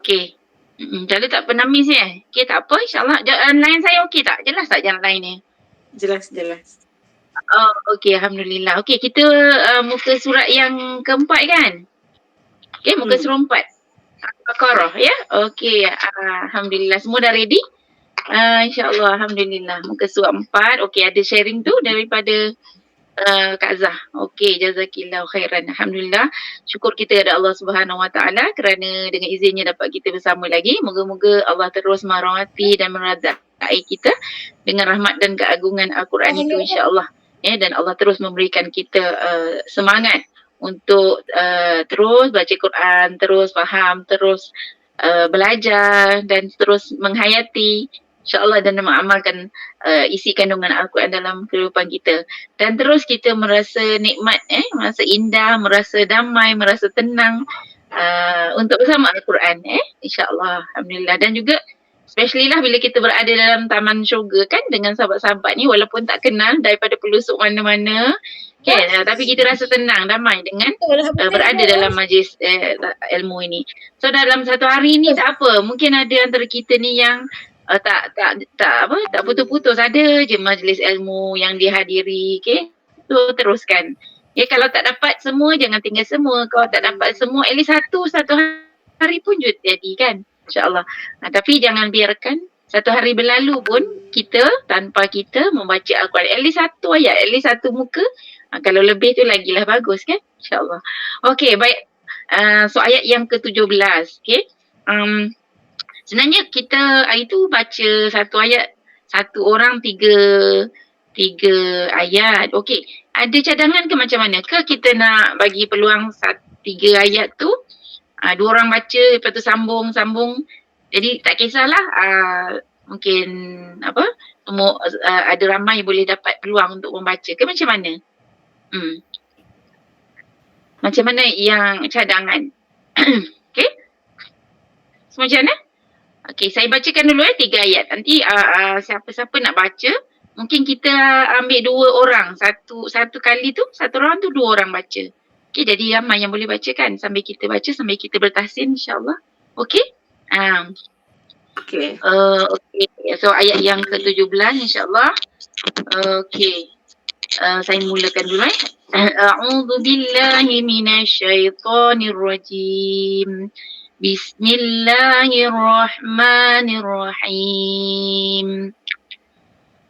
Okey. Kalau tak pernah miss okey tak apa insyaAllah. Line saya okey tak? Jelas tak jalan line ni? Jelas. Oh, okey alhamdulillah. Okey kita muka surat yang keempat kan? Okey muka surat 4. Al-Baqarah ya? Okey alhamdulillah semua dah ready? InsyaAllah alhamdulillah. Muka surat 4. Okey ada sharing tu daripada Kak Zah. Okey, jazakillahu khairan. Alhamdulillah. Syukur kita kepada Allah Subhanahu Wa Taala kerana dengan izinnya dapat kita bersama lagi. Moga-moga Allah terus merahmati dan merazai kita dengan rahmat dan keagungan Al-Quran itu insya-Allah. Dan Allah terus memberikan kita semangat untuk terus baca Quran, terus faham, terus belajar dan terus menghayati insya-Allah dan mengamalkan isi kandungan Al-Quran dalam kehidupan kita. Dan terus kita merasa nikmat, merasa indah, merasa damai, merasa tenang untuk bersama Al-Quran insya-Allah. Alhamdulillah. Dan juga especially lah bila kita berada dalam taman syurga kan dengan sahabat-sahabat ni walaupun tak kenal daripada pelosok mana-mana kan, tapi kita rasa tenang, damai dengan berada dalam majlis ilmu ini. So dalam satu hari ni tak apa, mungkin ada antara kita ni yang tak putus-putus, ada je majlis ilmu yang dihadiri, okey. So teruskan. Kalau tak dapat semua jangan tinggal semua. Kalau tak dapat semua at least satu hari pun jadi kan. InsyaAllah. Tapi jangan biarkan satu hari berlalu pun kita tanpa kita membaca Al-Quran. At least satu ayat, at least satu muka. Kalau lebih tu lagilah bagus kan. InsyaAllah. Okey baik. So ayat yang ke-17. Okay. Sebenarnya kita hari tu baca satu ayat, satu orang tiga ayat. Okey, ada cadangan ke macam mana? Ke kita nak bagi peluang 3 ayat tu, 2 orang baca lepas tu sambung. Jadi tak kisahlah mungkin ada ramai boleh dapat peluang untuk membaca ke macam mana? Macam mana yang cadangan? Okey? So macam mana? Okey, saya bacakan dulu 3 ayat. Nanti siapa-siapa nak baca, mungkin kita ambil 2 orang. Satu kali tu, satu orang tu 2 orang baca. Okey, jadi ramai yang boleh baca kan sambil kita baca, sambil kita bertahsin insya-Allah. Okey? Okey. Okey. So ayat yang ke-17 insya-Allah. Okey. Saya mulakan dulu A'udzu billahi minasyaitonir rajim. Bismillahirrahmanirrahim.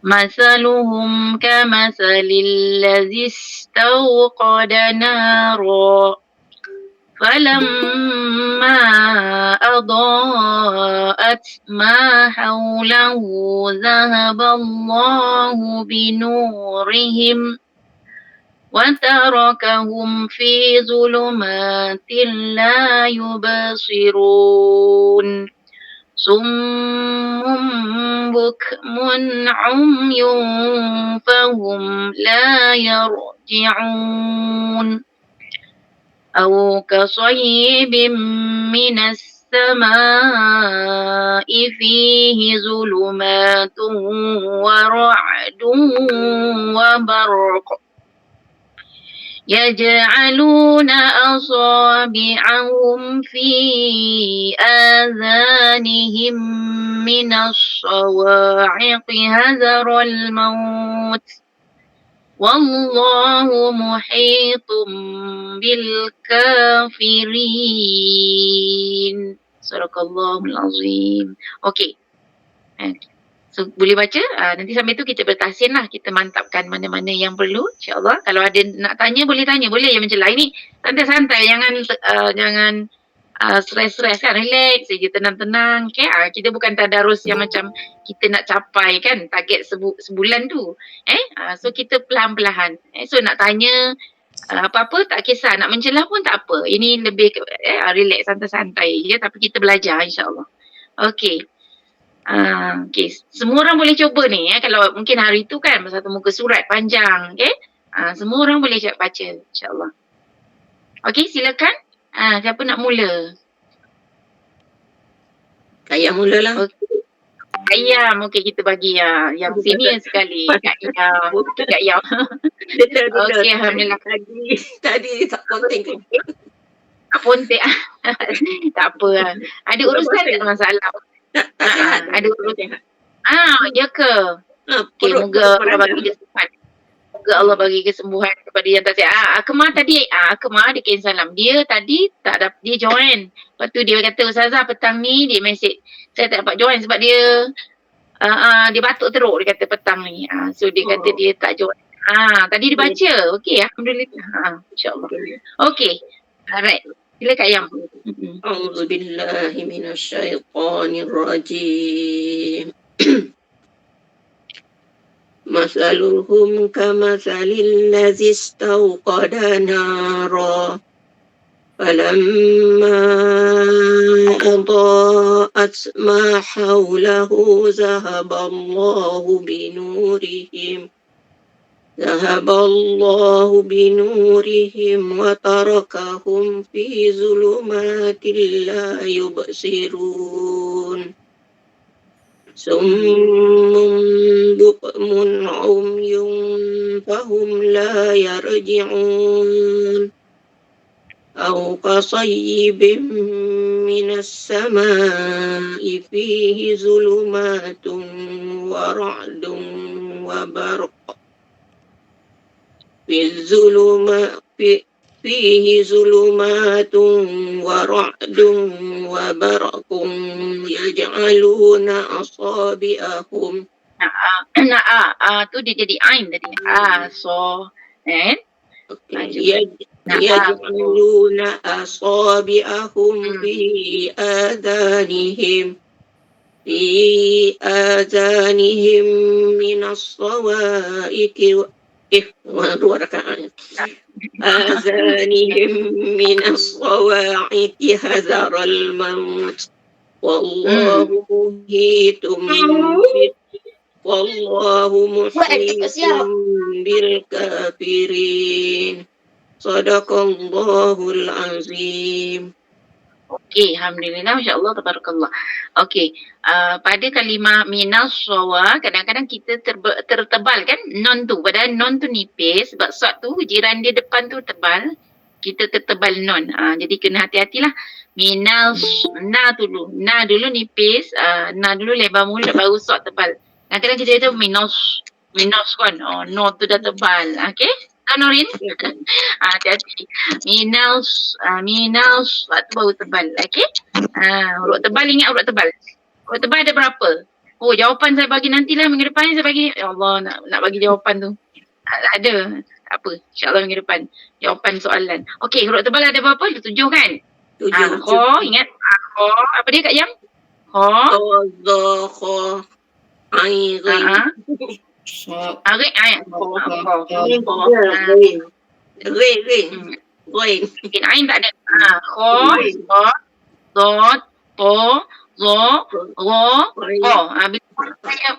Masaluhum kamasalil ladzi istawqada nara falamma adaa'at ma hawlahu zahaballahu binurihim وتركهم في ظلمات لا يبصرون صم بكم عمي فهم لا يرجعون أو كصيب من السماء فيه ظلمات ورعد وبرق يجعلون أصابعهم في آذانهم من الصواعق حذر الموت والله محيط بالكافرين. Sadaqallahul Azim. Okey. So boleh baca, nanti sambil tu kita bertahsin lah, kita mantapkan mana-mana yang perlu insyaAllah. Kalau ada nak tanya boleh yang macam lain ni santai-santai, jangan stres-stres kan, relax saja, tenang-tenang. Okay? Kita bukan tadarus yang macam kita nak capai kan target sebulan tu. So kita perlahan-perlahan. So nak tanya apa-apa tak kisah, nak mencelah pun tak apa. Ini lebih relax, santai-santai je, tapi kita belajar insyaAllah. Okay. Okay. Semua orang boleh cuba ni kalau mungkin hari tu kan satu muka surat panjang, okay? Semua orang boleh baca insyaAllah. Okay, silakan. Siapa nak mula? Ayah mulalah. Okay. Ayam, okay kita bagi yang senior sekali. Kak Ayam. Betul. Okay, alhamdulillah. Tadi tak konten. Pontek. Tak apa lah. Ada urusan tak masalah. Tak sihat. Ada urusan. Sihat. Ya ke? Okey, moga Allah bagi kesembuhan. Moga Allah bagi kesembuhan kepada yang tak sihat. Akmal tadi, Akmal dia kirim salam. Dia tadi tak dapat, dia join. Lepas tu dia kata, Ustazah petang ni dia mesej. Saya tak dapat join sebab dia dia batuk teruk, dia kata petang ni. So dia kata dia tak join. Tadi dia baca. Okey, alhamdulillah. InsyaAllah. Okey. Alright. Sila Kak Yam. A'udzu billahi minasyaitonir rajim. Masaluhum kamatsalil ladzi istawqada nara falamma adaa'at ma hawlahu zahaballahu binurihim wa tarakahum fi zulumatin la yubsirun. Summun bukmun umyun fahum la yarji'un. Aw qasayyibin minas sama'i fihi zulumatun wa ra'dun wa barq. فيه ظلمات ورعد وبرق يجعلون أصابعهم tu dia jadi ain tadi. يجعلون أصابعهم في آذانهم من الصواعق آذانهم من الصواعق حذر الموت والله محيط بالكافرين صدق الله العظيم. Okey, alhamdulillah, masya-Allah, tabarakallah. Okey, pada kalimah minas sawa kadang-kadang kita tertebal kan non tu, padahal non tu nipis sebab sad tu jiran dia depan tu tebal, kita tertebal non. Jadi kena hati-hatilah. Minas na dulu nipis, na dulu lebar mulut baru sad tebal. Kadang-kadang kita kata minas kan. No tu dah tebal. Okey? Norin. Hati-hati. Minas waktu baru tebal. Okey? Huruf tebal, ingat huruf tebal. Huruf tebal ada berapa? Jawapan saya bagi nantilah minggu depan saya bagi. Ya Allah, nak bagi jawapan tu. Ada. Tak apa. InsyaAllah minggu depan. Jawapan soalan. Okey, huruf tebal ada berapa? Ada 7 kan? 7. Kho, ingat. Kho. Apa dia Kak Yam? Kho. Kho. Ain. Ain tak ada. Kho, dot, to, zo, ro, ko.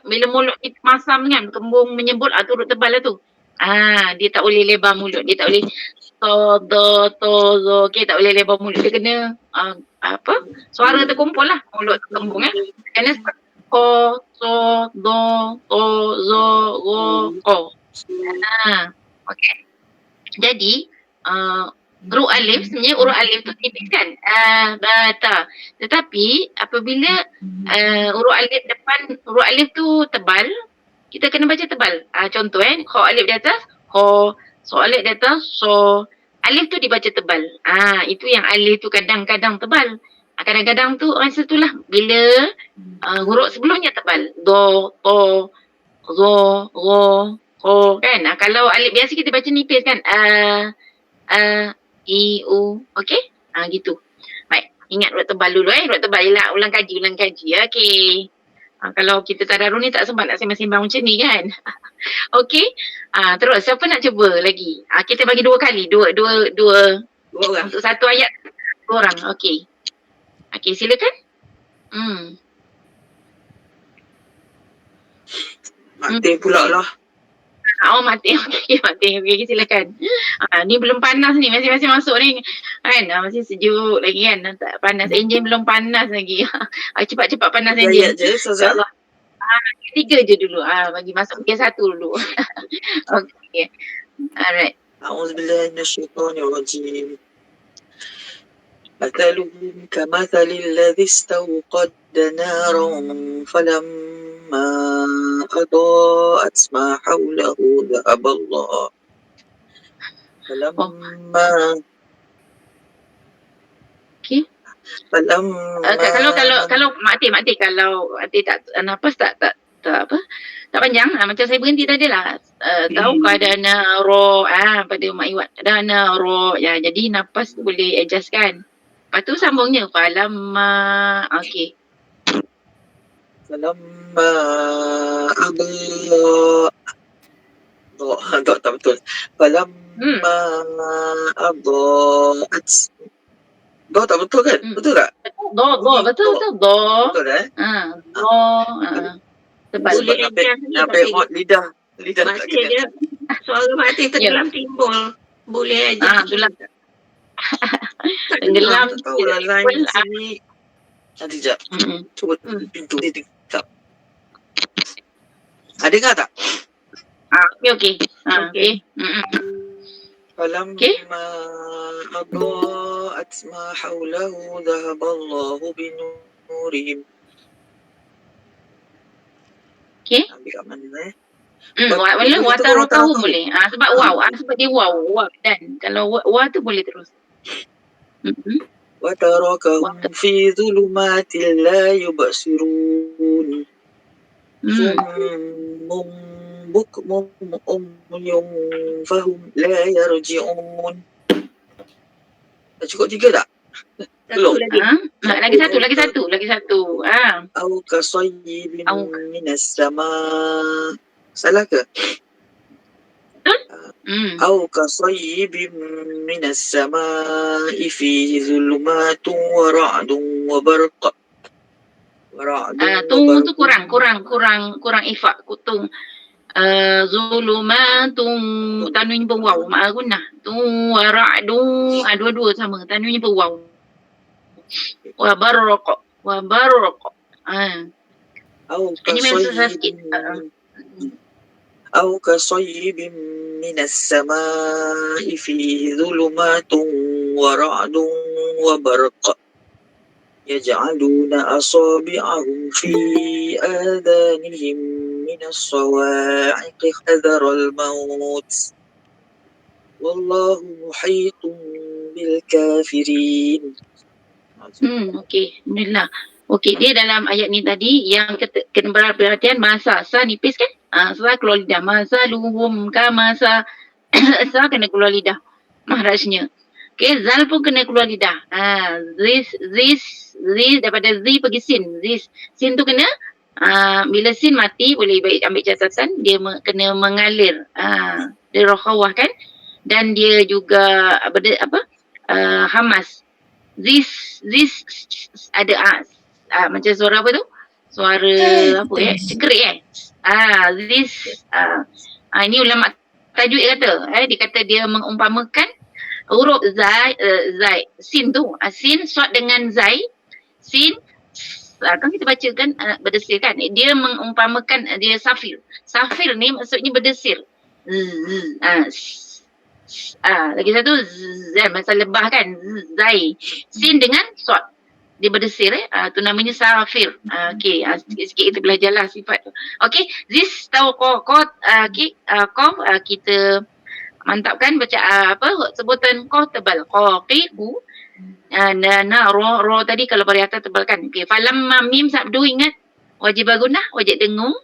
Bila mulut kita masam kan, kembung menyebut tu huruf tebal lah tu. Dia tak boleh lebar mulut. Dia tak boleh to, zo. Okay, tak boleh lebar mulut. Dia kena suara terkumpul lah. Mulut kembung kena ko, so, do, to, zo, ro, ko. Okay. Jadi, huruf alif, sebenarnya huruf alif tu tipis kan? Bata. Tetapi, apabila huruf alif depan, huruf alif tu tebal, kita kena baca tebal. Contoh kho alif di atas, kho, so alif di atas, so. Alif tu dibaca tebal. Itu yang alif tu kadang-kadang tebal. Kadang-kadang tu rasa tu lah bila huruf sebelumnya tebal. Do, to, zo, ro, ko kan. Kalau alif biasa kita baca nipis kan. I, U. Okey? Gitu. Baik. Ingat huruf tebal dulu huruf tebal ialah ulang kaji. Okey. Kalau kita tadarus ni tak sempat nak sembang-sembang macam ni kan. Okey. Terus siapa nak cuba lagi? Kita bagi 2 kali. Dua orang. Untuk satu ayat 2 orang. Okey. Okey, silakan. Mati pula lah. Mati. Okey, silakan. Ni belum panas ni. Masih masuk ni. Kan? Masih sejuk lagi kan? Tak panas. Enjin belum panas lagi. Cepat-cepat panas enjin. InsyaAllah. 3 je dulu. Bagi masuk ke 1 dulu. Okey. Alright. A'udzubillahi minasyaitonir rajim. مثلهم كمثل الذي استوقد نارا فلما أضاءت ما حوله ذهب الله فلما Okey. فلما Kalau Mak Ati kalau Ati tak nafas tak apa tak panjang macam saya berhenti tadi lah tahu kadana ro pada Mak Iwat dana ro ya jadi nafas tu boleh adjust kan. Lepas tu sambungnya falamma okey. فلما أضاء tak betul. فلما أضاءت tak betul kan? Betul tak? Betul do. Betul Do. Sebab Boleh Nampak lidah tak masih kena. ada suara mati tenggelam timbul. Boleh aja. Itulah. Tenggelam Tak tahu lah line sini. Nanti sekejap. Cuba pintu ni sekejap. Dengar tak? Okey. Okey. فلما أضاءت ما حوله ذهب الله بنورهم. Okey. Ambil kat mana Boleh watarokahu boleh. Sebab sebab dia waw dan kalau wa tu boleh terus. وتركهم في ظلمات لا يبصرون صم بكم عمي فهم لا يرجعون. Cukup 3 tak? Belum. Lagi satu. أو كصيب من السماء. Salah ke? أو كصيب من السماء فيه ظلمات ورعد وبرق. Tung tu kurang ifak kutung. Zulumatun tanwin berwaw mak gunah. Tu wara'du dua-dua sama tanwin berwaw. Wa barq. Ini memang susah sikit. أو كصيب من السماء فيه ظلمات ورعد وبرق يجعلون أصابعهم في آذانهم من الصواعق حذر الموت والله محيط بالكافرين. Okey, alhamdulillah. Okey, dia dalam ayat ni tadi yang kena berperhatian masa sa nipis kan? Sa keluar lidah. Masa luhum ka masa sa kena keluar lidah. Mahrajnya. Okey, zal pun kena keluar lidah. This daripada zi pergi sin. Sin tu kena bila sin mati boleh baik ambil catatan dia kena mengalir. Dia rokhawah kan? Dan dia juga hamas. This ada macam suara apa tu? Suara apa cekerik this ini ulama tajwid kata dia kata dia mengumpamakan huruf zai sin tu sin short dengan zai sin kan kita baca kan berdesir kan dia mengumpamakan dia safir ni maksudnya berdesir lagi satu zai masa lebah kan zai sin dengan short dia berdesir tu namanya safir. Okey, sikit-sikit kita belajarlah sifat tu. Okey, this tahu kita mantapkan baca sebutan qaf tebal qaqiqu na ro tadi kalau bari atas tebalkan. Okey, falamma mim sabdu ingat wajib gunah wajib dengung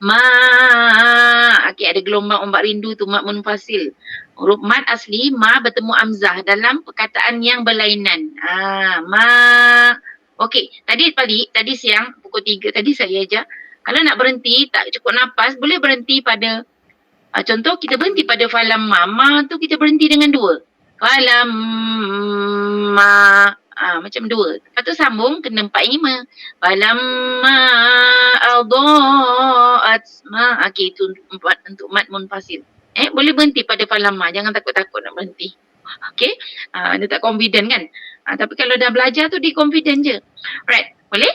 okey ada gelombang ombak rindu tu mat munfasil. Huruf mat asli ma bertemu amzah dalam perkataan yang berlainan. Okey, tadi siang pukul 3 tadi saya ajar kalau nak berhenti tak cukup nafas boleh berhenti pada contoh kita berhenti pada falamma ma tu kita berhenti dengan 2. Falamma macam 2. Lepas tu sambung kena 4 ini falamma adaat ma okey itu untuk mat munfasil. Boleh berhenti pada falamma, jangan takut-takut nak berhenti. Okey, dia tak confident kan. Tapi kalau dah belajar tu dia confident je. Right, boleh?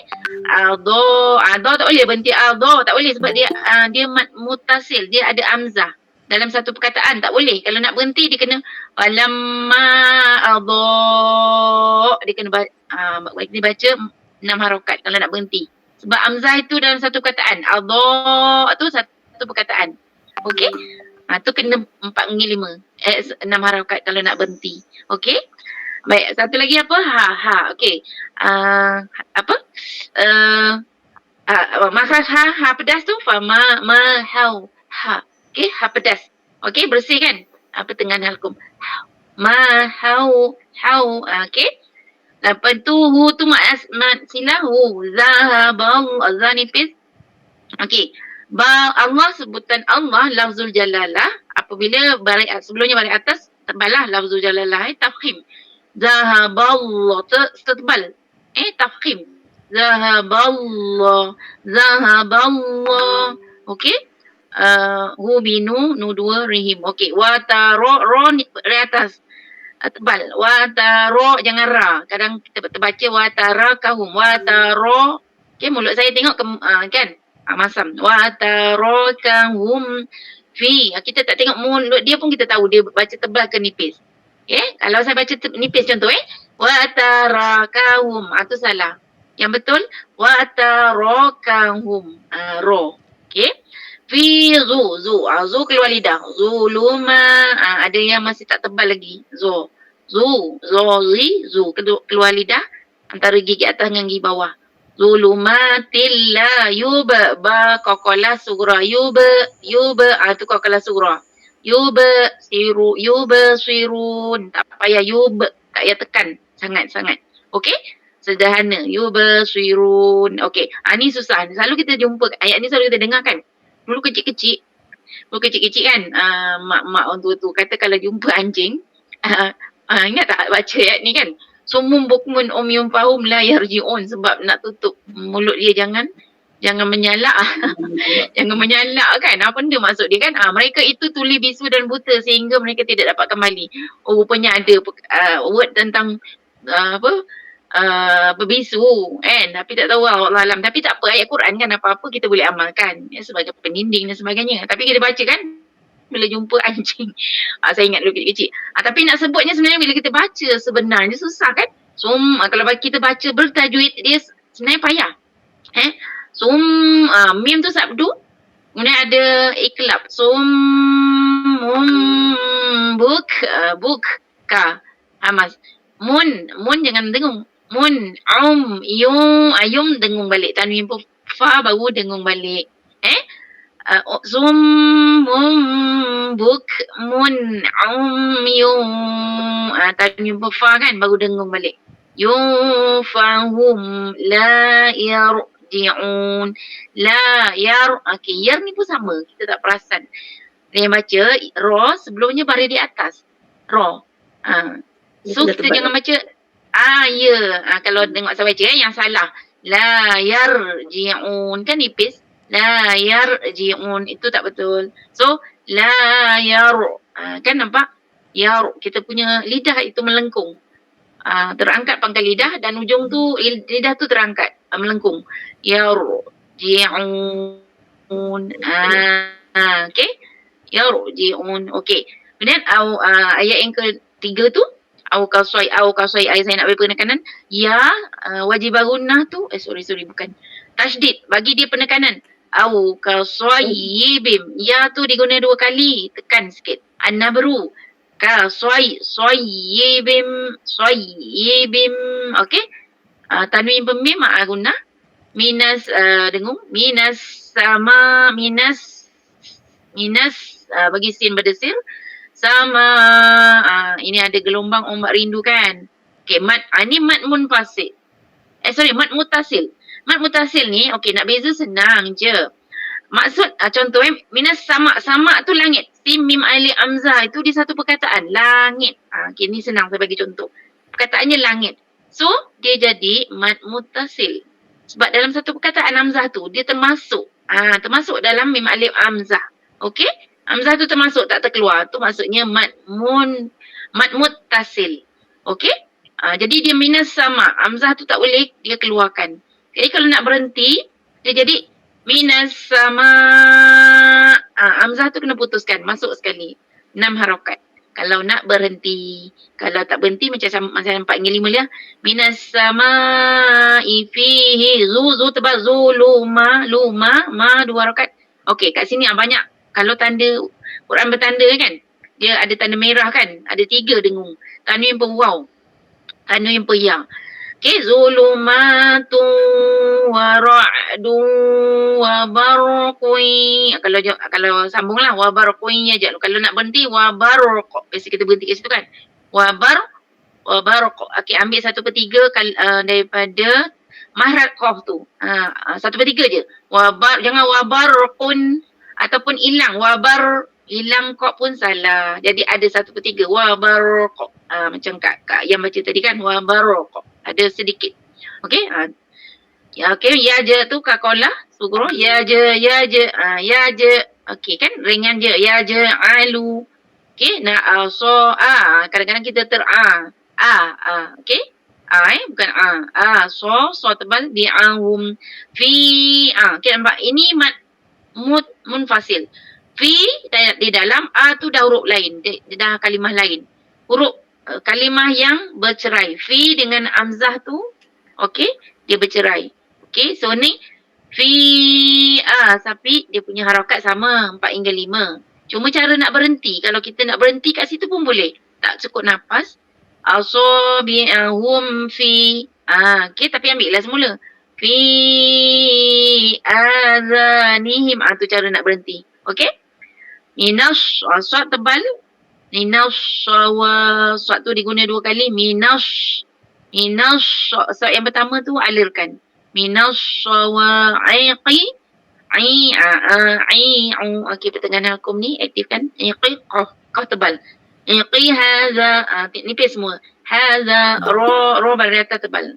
Aldo tak boleh berhenti aldo, tak boleh sebab dia mat mutasil, dia ada amzah. dalam satu perkataan, tak boleh. Kalau nak berhenti dia kena walamma adha, dia kena baca 6 harakat kalau nak berhenti. Sebab hamzah itu dalam satu perkataan. Adha tu satu perkataan. Okey? Tu kena 4 hingga 5. 6 harakat kalau nak berhenti. Okey? Baik, satu lagi apa? Ha. Okey. Apa? Makhraj ha pedas tu ma hau ha. Okey, ha pedas. Okey, bersih kan? Pertengahan halkum. Ma hau. Okey. Lepas tu hu tu mat silah hu. Zahabang azanipis. Okey. Allah, sebutan Allah lafzul jalalah apabila sebelumnya baris atas tebalah lafzul jalalah tafkhim. Zahaballah tebal. Tafkhim. Zahaballah. Okey. Hu binu nu dua rihim. Okey. Wa taro ro ni atas tebal. Wa taro jangan ra. Kadang kita baca wa tara kahum. Wa taro. Okey, mulut saya tengok kan? Masam. Wa taro kahum fi. Kita tak tengok mulut dia pun kita tahu dia baca tebal ke nipis. Okey, kalau saya baca nipis contoh wa tara kahum. Tu salah. Yang betul wa taro kahum. Ro. Okey. Fi zu keluar lidah. Zuluma ada yang masih tak tebal lagi. Zu keluar lidah antara gigi atas dengan gigi bawah. Zulumatil la yuba ba qaqala sugra yuba tu qaqala sugra. Yuba sirun tak payah yuba, tak payah tekan sangat-sangat. Okey? Sederhana. Yuba sirun. Okey. Ni susah. Selalu kita jumpa ayat ni, selalu kita dengar kan. Dulu kecil-kecil kan, mak orang tua tu kata kalau jumpa anjing, ingat tak baca ayat ni kan? Sumum bukmun umyum fahum la yarji'un, sebab nak tutup mulut dia jangan menyalak. Jangan menyalak kan? Apa benda maksud dia kan? Mereka itu tuli bisu dan buta sehingga mereka tidak dapat kembali. Rupanya ada word tentang berbisu kan, tapi tak tahu Allah alam. Tapi tak apa, ayat Quran kan, apa-apa kita boleh amalkan sebagai peninding dan sebagainya. Tapi kita baca kan bila jumpa anjing. Saya ingat dulu kecil-kecil. Tapi nak sebutnya sebenarnya bila kita baca sebenarnya susah kan. Kalau kita baca bertajwid dia sebenarnya payah. Mim tu sabdu. Kemudian ada iklab. Buk ka. Hamas. Mun jangan dengung. Mun ayum dengung balik. Tanwin pun fa baru dengung balik. Buk mun tanwin pun fa kan baru dengung balik. Yufahum la yarji'un. Okey, yar ni pun sama. Kita tak perasan. Yang baca ro sebelumnya baris di atas. Ro. So kita jangan baca ya. Kalau tengok saya baca yang salah. La yarji'un kan nipis. La yarji'un itu tak betul. So la kan nampak? Kita punya lidah itu melengkung. Terangkat pangkal lidah dan ujung tu lidah tu terangkat melengkung. Yarji'un. Okey. Yarji'un. Okey. Kemudian ayat yang ketiga tu au kasai saya nak beri penekanan wajib gunnah tu sorry bukan tasydid, bagi dia penekanan au kasayyibim, ya tu diguna 2 kali, tekan sikit. An-nabru kasayyibim okey. Tanwin pemim gunnah minas dengung minas bagi sin berdesir sama ini ada gelombang ombak rindu kan. Okey, ni mat munfasil. Mat mutasil. Mat mutasil ni okey, nak beza senang je. Maksud contoh minas sama tu langit. Sin mim alif hamzah itu di satu perkataan langit. Okey, ni senang saya bagi contoh. Perkataannya langit. So dia jadi mat mutasil. Sebab dalam satu perkataan hamzah tu dia termasuk dalam mim alif hamzah. Okey? Hamzah tu termasuk, tak terkeluar. Tu maksudnya mat muttasil. Okey? Jadi dia minus sama. Hamzah tu tak boleh dia keluarkan. Jadi kalau nak berhenti, dia jadi minus sama Hamzah tu kena putuskan, masuk sekali. 6 harakat. Kalau nak berhenti, kalau tak berhenti macam 4 hingga 5 dia. Minas sama'i fihi zu tebal luma, ma 2 harakat. Okey, kat sini banyak. Kalau tanda Quran bertanda kan, dia ada tanda merah kan, ada 3 dengung. Tanwin per waw, tanwin per ya. Okey, zulumatu wa ra'du wa barqui. Kalau sambunglah wa barqui aja. Kalau nak berhenti wa barq. Biasa kita berhenti kat situ kan. Wa barq. Okey, ambil 1/3 daripada mahrat qaf tu. 1/3 je. Jangan wa barqun ataupun hilang hilang qaf pun salah. Jadi ada 1/3 wa barq. Macam kak yang baca tadi kan wa barq. Ada sedikit. Okey? Ya, okey, ya je tu kakolah sugro ya je. Okey kan ringan je. Ya je alu. Okey, kadang-kadang kita okey? Bukan so tebal bi'ahum fi okey nampak ini munfasil. Fi di dalam tu dah huruf lain, dah kalimah lain. Huruf kalimah yang bercerai. Fi dengan hamzah tu, okey, dia bercerai. Okey, so ni fi tapi dia punya harakat sama 4 hingga 5. Cuma cara nak berhenti, kalau kita nak berhenti kat situ pun boleh. Tak cukup nafas. Asabi'ahum fi okey, tapi ambillah semula. Fi azanihim tu cara nak berhenti. Okey? Minas aswat tebal. Minas swat tu diguna 2 kali. Minas swat yang pertama tu alirkan. Minas sawa'iqi okey, pertengahan hukum ni aktifkan. Iqi qaf tebal. Iqi hadza nipis semua. Hadza ro bagi atas tebal.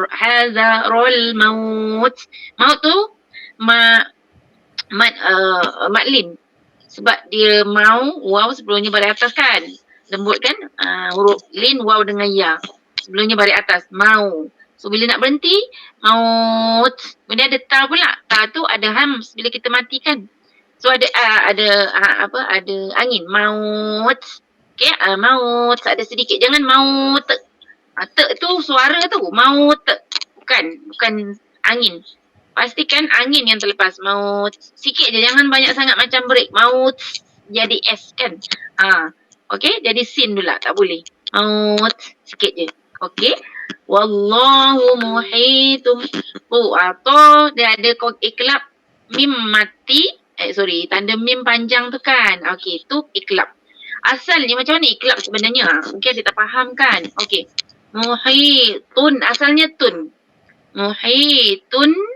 Hadza rol maut. Maut tu maklin. Sebab dia waw sebelumnya baris atas kan. Lembut kan? Huruf lin waw dengan ya. Sebelumnya baris atas. Mau. So bila nak berhenti, maut. Kemudian ada ta pula. Ta tu ada hams bila kita matikan. So ada ada angin. Maut. Okey, maut. Ada sedikit. Jangan maut. Te tu suara tu. Maut. Bukan angin. Pastikan angin yang terlepas. Maut. Sikit je. Jangan banyak sangat macam break. Maut. Jadi S kan. Okey. Jadi sin pula. Tak boleh. Maut. Sikit je. Okey. Wallahu muhitum. Atau dia ada iklab. Mim mati. Tanda mim panjang tu kan. Okey. Tu iklab. Asalnya macam mana iklab sebenarnya? Mungkin dia tak faham kan. Okey. Muhitun. Asalnya tun. Muhitun.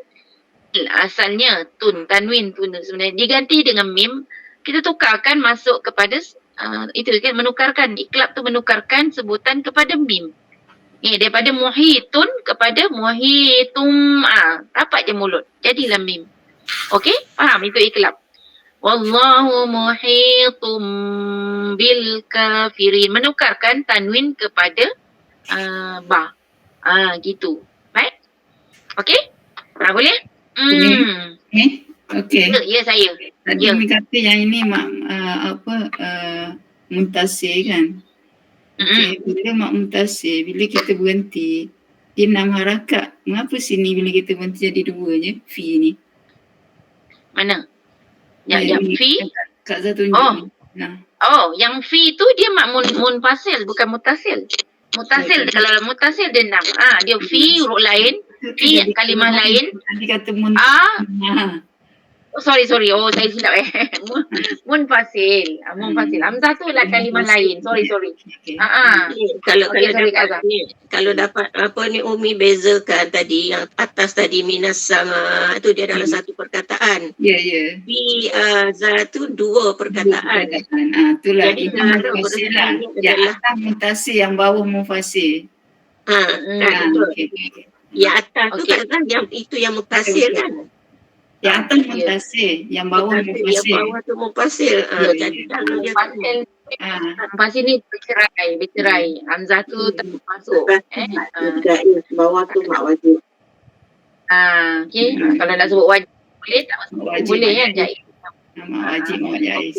Asalnya tun, tanwin tun sebenarnya diganti dengan mim, kita tukarkan masuk kepada itu kan, menukarkan iklab tu, menukarkan sebutan kepada mim. Daripada muhitun kepada muhitum, rapat je mulut, jadilah mim. Okey, faham itu iklab. Wallahu muhitum bil kafirin, menukarkan tanwin kepada ba. Gitu. Baik? Okey? Boleh? Okey. Ya, saya. Tadi Umi kata yang ini muntasir kan. Okey, bila muntasir, bila kita berhenti, dia 6 harakat. Mengapa sini bila kita berhenti jadi 2 je, fi ni? Mana? Yang fi? Kak Zah tunjuk. Yang fi tu dia munfasil, bukan mutasil. Mutasil, kalau mutasil dia 6. Dia fi huruf lain. Fi kalimah lain. Tadi kata Sorry. Saya silap Munfasil. Hamzah tu lah kalimah lain. Sorry. Kalau dapat apa ni Umi bezakan tadi yang atas tadi minas sama tu dia adalah satu perkataan. Ya. Fi tu 2 perkataan. Itulah. Jadi munfasil lah. Yang atas muntasir, yang bawah munfasil. Betul. Yang atas tu kan yang itu yang mutasil kan. Yang atas muntasir, yang bawah munfasil. Yang bawah tu munfasil. Jadi kalau dia munfasil ni bercerai. Hamzah tu tak masuk. Bawah tu mak wajib. Okey. Kalau nak sebut wajib boleh tak masuk? Boleh kan? Mak Wajib, Mak Jais.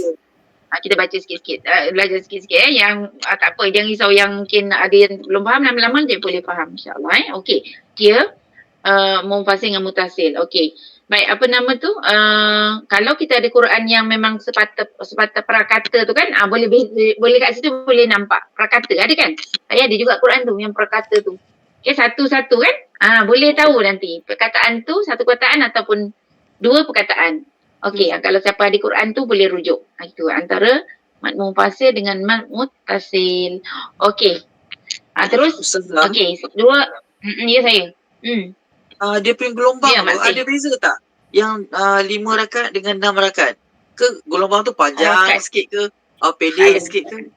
Kita baca sikit-sikit, belajar sikit-sikit yang tak apa, jangan risau yang mungkin ada yang belum faham, lama-lama dia boleh faham insyaAllah. Okey, dia munfasil dengan mutasil. Okey, baik, apa nama tu, kalau kita ada Quran yang memang sepatah prakata tu kan, boleh kat situ boleh nampak prakata ada kan. Saya ada juga Quran tu yang prakata tu. Okey, satu-satu kan, boleh tahu nanti perkataan tu satu perkataan ataupun dua perkataan. Okey, kalau siapa ada Quran tu boleh rujuk. Itu antara mad munfasil dengan mad muttasil. Okey. Terus Ustazah, okey, dua ya saya. dia punya gelombang Ya, tu Mak Syed. ada beza tak? Yang 5 rakaat dengan 6 rakaat. Ke gelombang tu panjang Rakaat. sikit ke? Pendek Ada. sikit ke?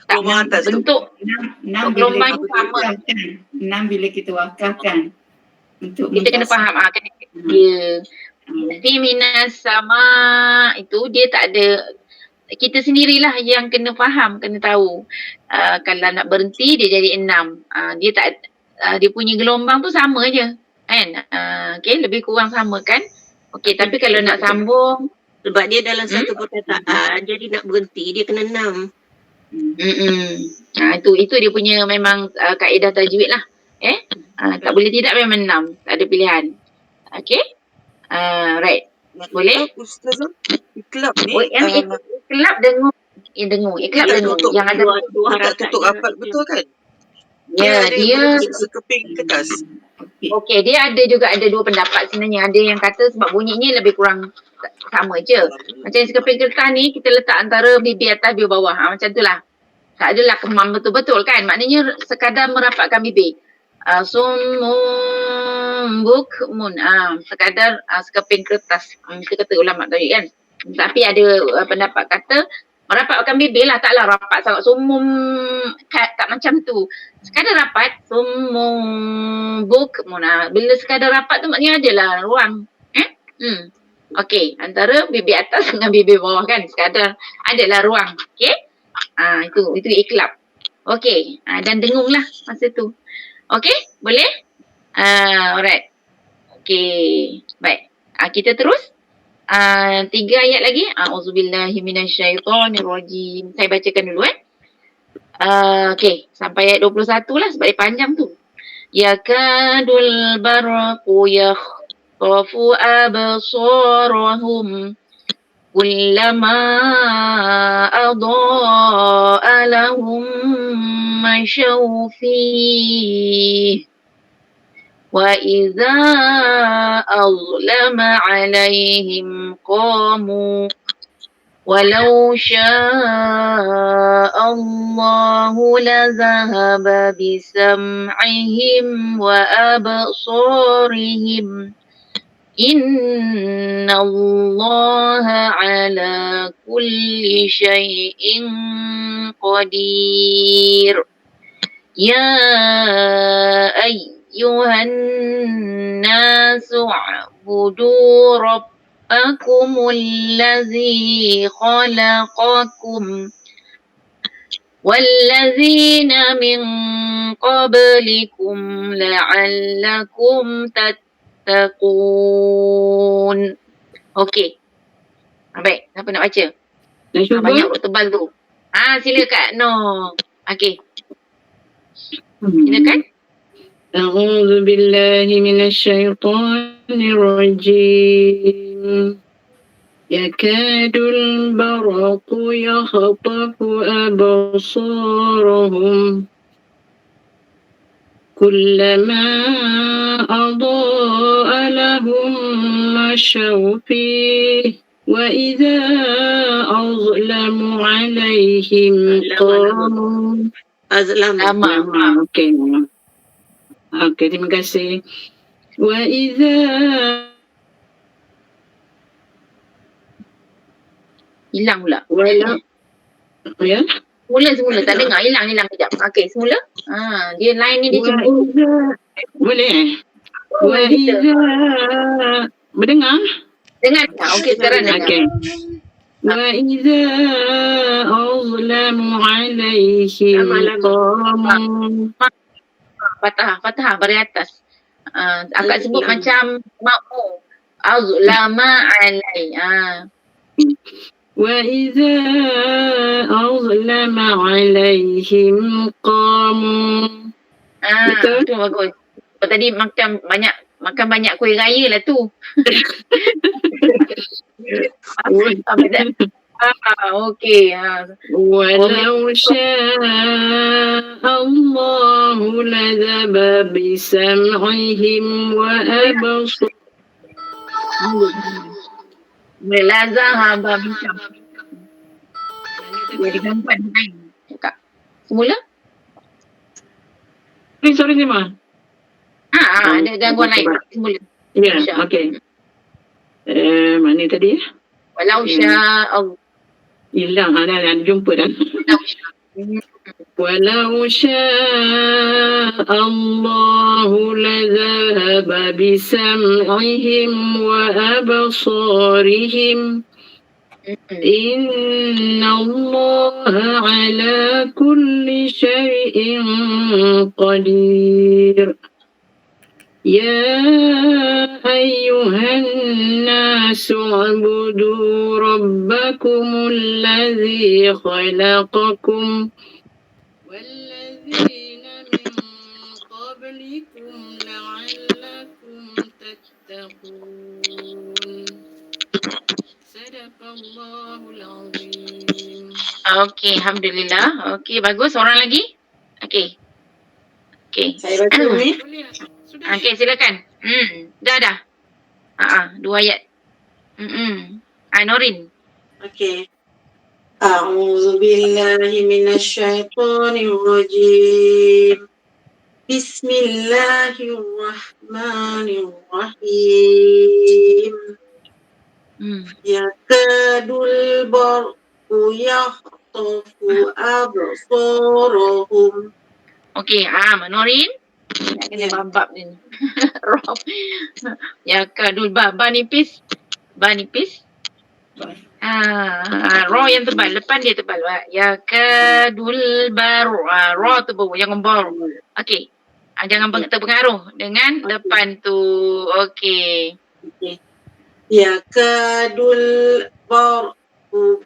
Tak, Gelombang atas tu. bentuk 6 gelombang bila kita sama. wakafkan. 6 bila kita wakafkan. Untuk Kita kena munfasil. faham kena dia. Fi minas sama itu dia tak ada, kita sendirilah yang kena faham, kena tahu. Kalau nak berhenti dia jadi 6. Dia tak dia punya gelombang tu sama je. Kan? Okey, lebih kurang sama kan? Okey, tapi kalau nak sambung Sebab dia dalam satu perkataan, jadi nak berhenti dia kena 6. itu dia punya memang kaedah tajwid lah. Tak boleh tidak, memang 6. Tak ada pilihan. Okey? Right. Boleh? Ustazah, iklab ni Yang iklab dengung. Dengung. Iklab dia dengung. tutup Yang ada dua tak tutup harakatnya. rapat, betul kan? ya, dia sekeping kertas. okey, dia ada juga ada dua pendapat sebenarnya. Ada yang kata sebab bunyinya lebih kurang sama je. Macam sekeping kertas ni kita letak antara bibir atas bibir bawah. Macam tu lah. Tak adalah kemam betul-betul kan. Maknanya sekadar merapatkan bibir. Summun bukmun. Sekadar sekeping kertas. Kita kata ulama tadi kan. Tapi ada pendapat kata merapatkan bibir lah. Taklah rapat sangat sumum. Tak macam tu. Sekadar rapat. Summun bukmun. Bila sekadar rapat tu maknanya adalah ruang. Okey. Antara bibir atas dengan bibir bawah kan. Sekadar adalah ruang. Okey. Itu iklab. Okey. Dan dengung lah masa tu. Okey, boleh? Alright. Okey. Baik. Kita terus. 3 ayat lagi. A'udzubillahi minasyaitonirrajim. Saya bacakan dulu okey, sampai ayat 21 lah sebab dia panjang tu. Yakadul barqu yakhtafu absarahum kullama adha'a lahum masyaw fihi wa idza azlama alaihim qamu walau syaa Allahu lazahaba bisam'ihim wa absarihim Inna Allah ala kulli syai'in qadir. Ya ayyuhan nasu a'budu rabbakumul ladzi khalaqakum والذين من قبلكم لعلكم تتقون. Okey. Baik, siapa nak baca? Banyak huruf tebal tu. Sila Kak No. Okey. Silakan. A'udzu billahi minasyaitonir rajim. Yakadul barqu yakhtafu absarahum kullama adha'a lahum masyaw fihi wa idza azlamu alaihim qamu. Azlama. Okey, terima kasih. Wa idza Hilang pula. Ya. Semula tak dengar, hilang kejap. Okey, semula. Dia line ni dia cuma Boleh. Wa idza mendengar? dengar. Okey, sekarang dengar. Okey. Wa idza azlamu alaihim qamu. Fathah bari atas. Akak sebut macam makmu. Azlama alai. وإذا أظلم عليهم قاموا. Betul? Tu bagus. Oh, tadi makan banyak kuih raya lah tu. Okey. ولو شاء الله لذهب بسمعهم وأبصارهم. Melazah Babisam. Jadi gangguan lain. Cakap. Semula? Sorry Zima. Ada gangguan lain. Semula. Ya, okey. Mana tadi ya? Walau sya'allah. Hilang, dah jumpa dah. ولو شاء الله لذهب بسمعهم وأبصارهم إن الله على كل شيء قدير يا أيها الناس اعبدوا ربكم الذي خلقكم والذين من قبلكم لعلكم تتقون صدق الله العظيم. Okey, alhamdulillah. Okey, bagus. Orang lagi? Okey. Saya baca Umi. Okey, silakan. Dah. 2 ayat. Norin. Okey. أعوذ بالله من الشيطان الرجيم بسم الله الرحمن الرحيم يكاد البرق يخطف أبصارهم. Okey, Norin. Nak kena babab ni. Rob. Yakadul ba nipis. Ro yang tebal, depan dia tebal. Yakadul baru. Ro tu baru, jangan baru. Okey. Jangan terpengaruh dengan depan tu. Okey. Yakadul barqu.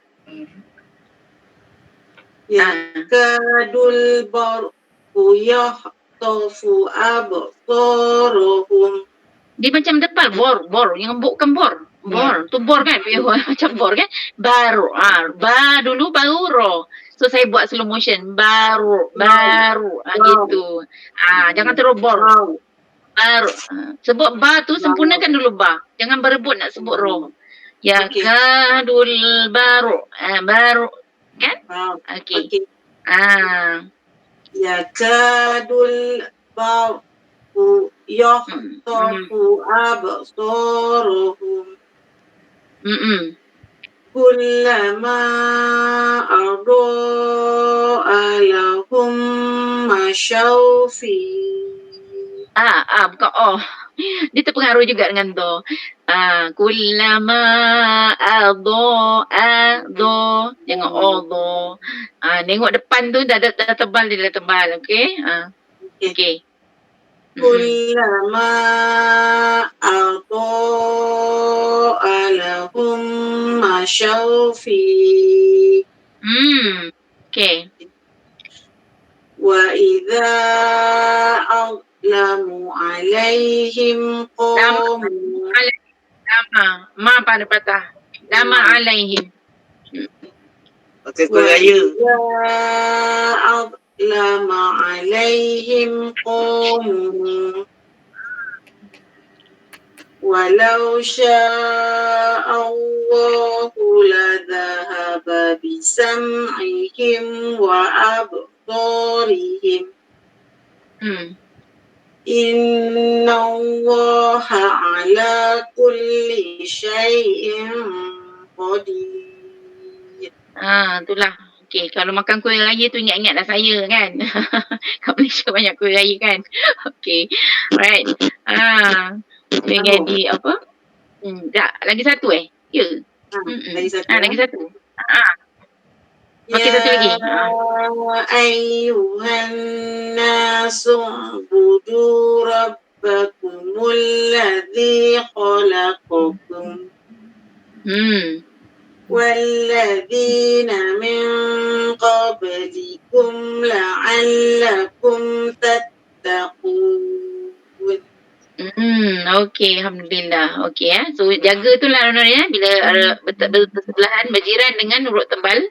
Yakadul barqu yahtafu absarahum. Dia macam depal, bor. Yang bukan bor. Bor, tu bor kan? Macam bor kan? Baru. Ba dulu baru ro. So saya buat slow motion. Baru. Gitu. Jangan terus bor. Baru. Sebut ba tu sempurnakan dulu ba. Jangan berebut nak sebut ro. Yakadul baru. Baru. Kan? Okey. Yakadul barqu yahtafu absarahum. Kullama adaa lahum masyaw fi. Bukan dia terpengaruh juga dengan do. Kullama adaa do. Jangan do. Tengok depan tu dah tebal, dia dah tebal. Okey? Okey. Kullama adaa lahum masyaw fi. Okey. Wa idza a'lamu alaihim qamu. Ma pada patah. Lama alaihim. Okey, raya. A'lama alaihim qamu. Walau sya'allahu ladhahaba bisam'ihim wa absarihim. Inna Allaha ala kulli syai'in qadir. Itulah. Okey, kalau makan kuih raya tu ingat-ingatlah saya kan. Kat Malaysia banyak kuih raya kan. Okey. Alright. Jadi apa? Lagi satu Ya. Lagi satu. Okey, satu lagi. Ayyuhan nasu ubudu rabbakumul ladzi khalaqakum. والذين من قبلكم لعلكم تتقون. Okey, Alhamdulillah. Okey So jaga tu lah ya. Bila bersebelahan berjiran dengan huruf tebal.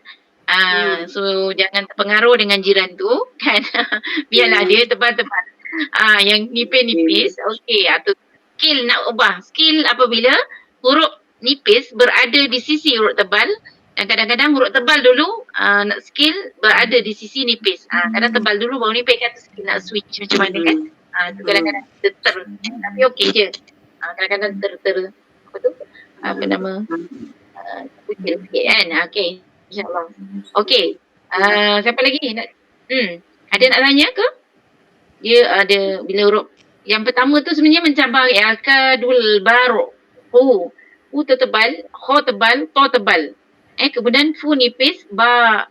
So jangan terpengaruh dengan jiran tu kan. Biarlah dia tebal-tebal. Yang nipis-nipis. Okey, atau skill nak ubah. Skill apabila huruf nipis berada di sisi huruf tebal. Dan kadang-kadang huruf tebal dulu nak skill berada di sisi nipis. Kadang tebal dulu baru nipis kan skill nak switch macam mana kan. Tu kadang-kadang tapi okey je. Kadang-kadang apa tu? Apa nama? Sikit kan. Okey. InsyaAllah. Okey. Siapa lagi nak ada nak tanya ke? Dia ada bila huruf yang pertama tu sebenarnya mencabar akadul barok. Hu tebal, kha tebal, ta tebal. Kemudian fu nipis, ba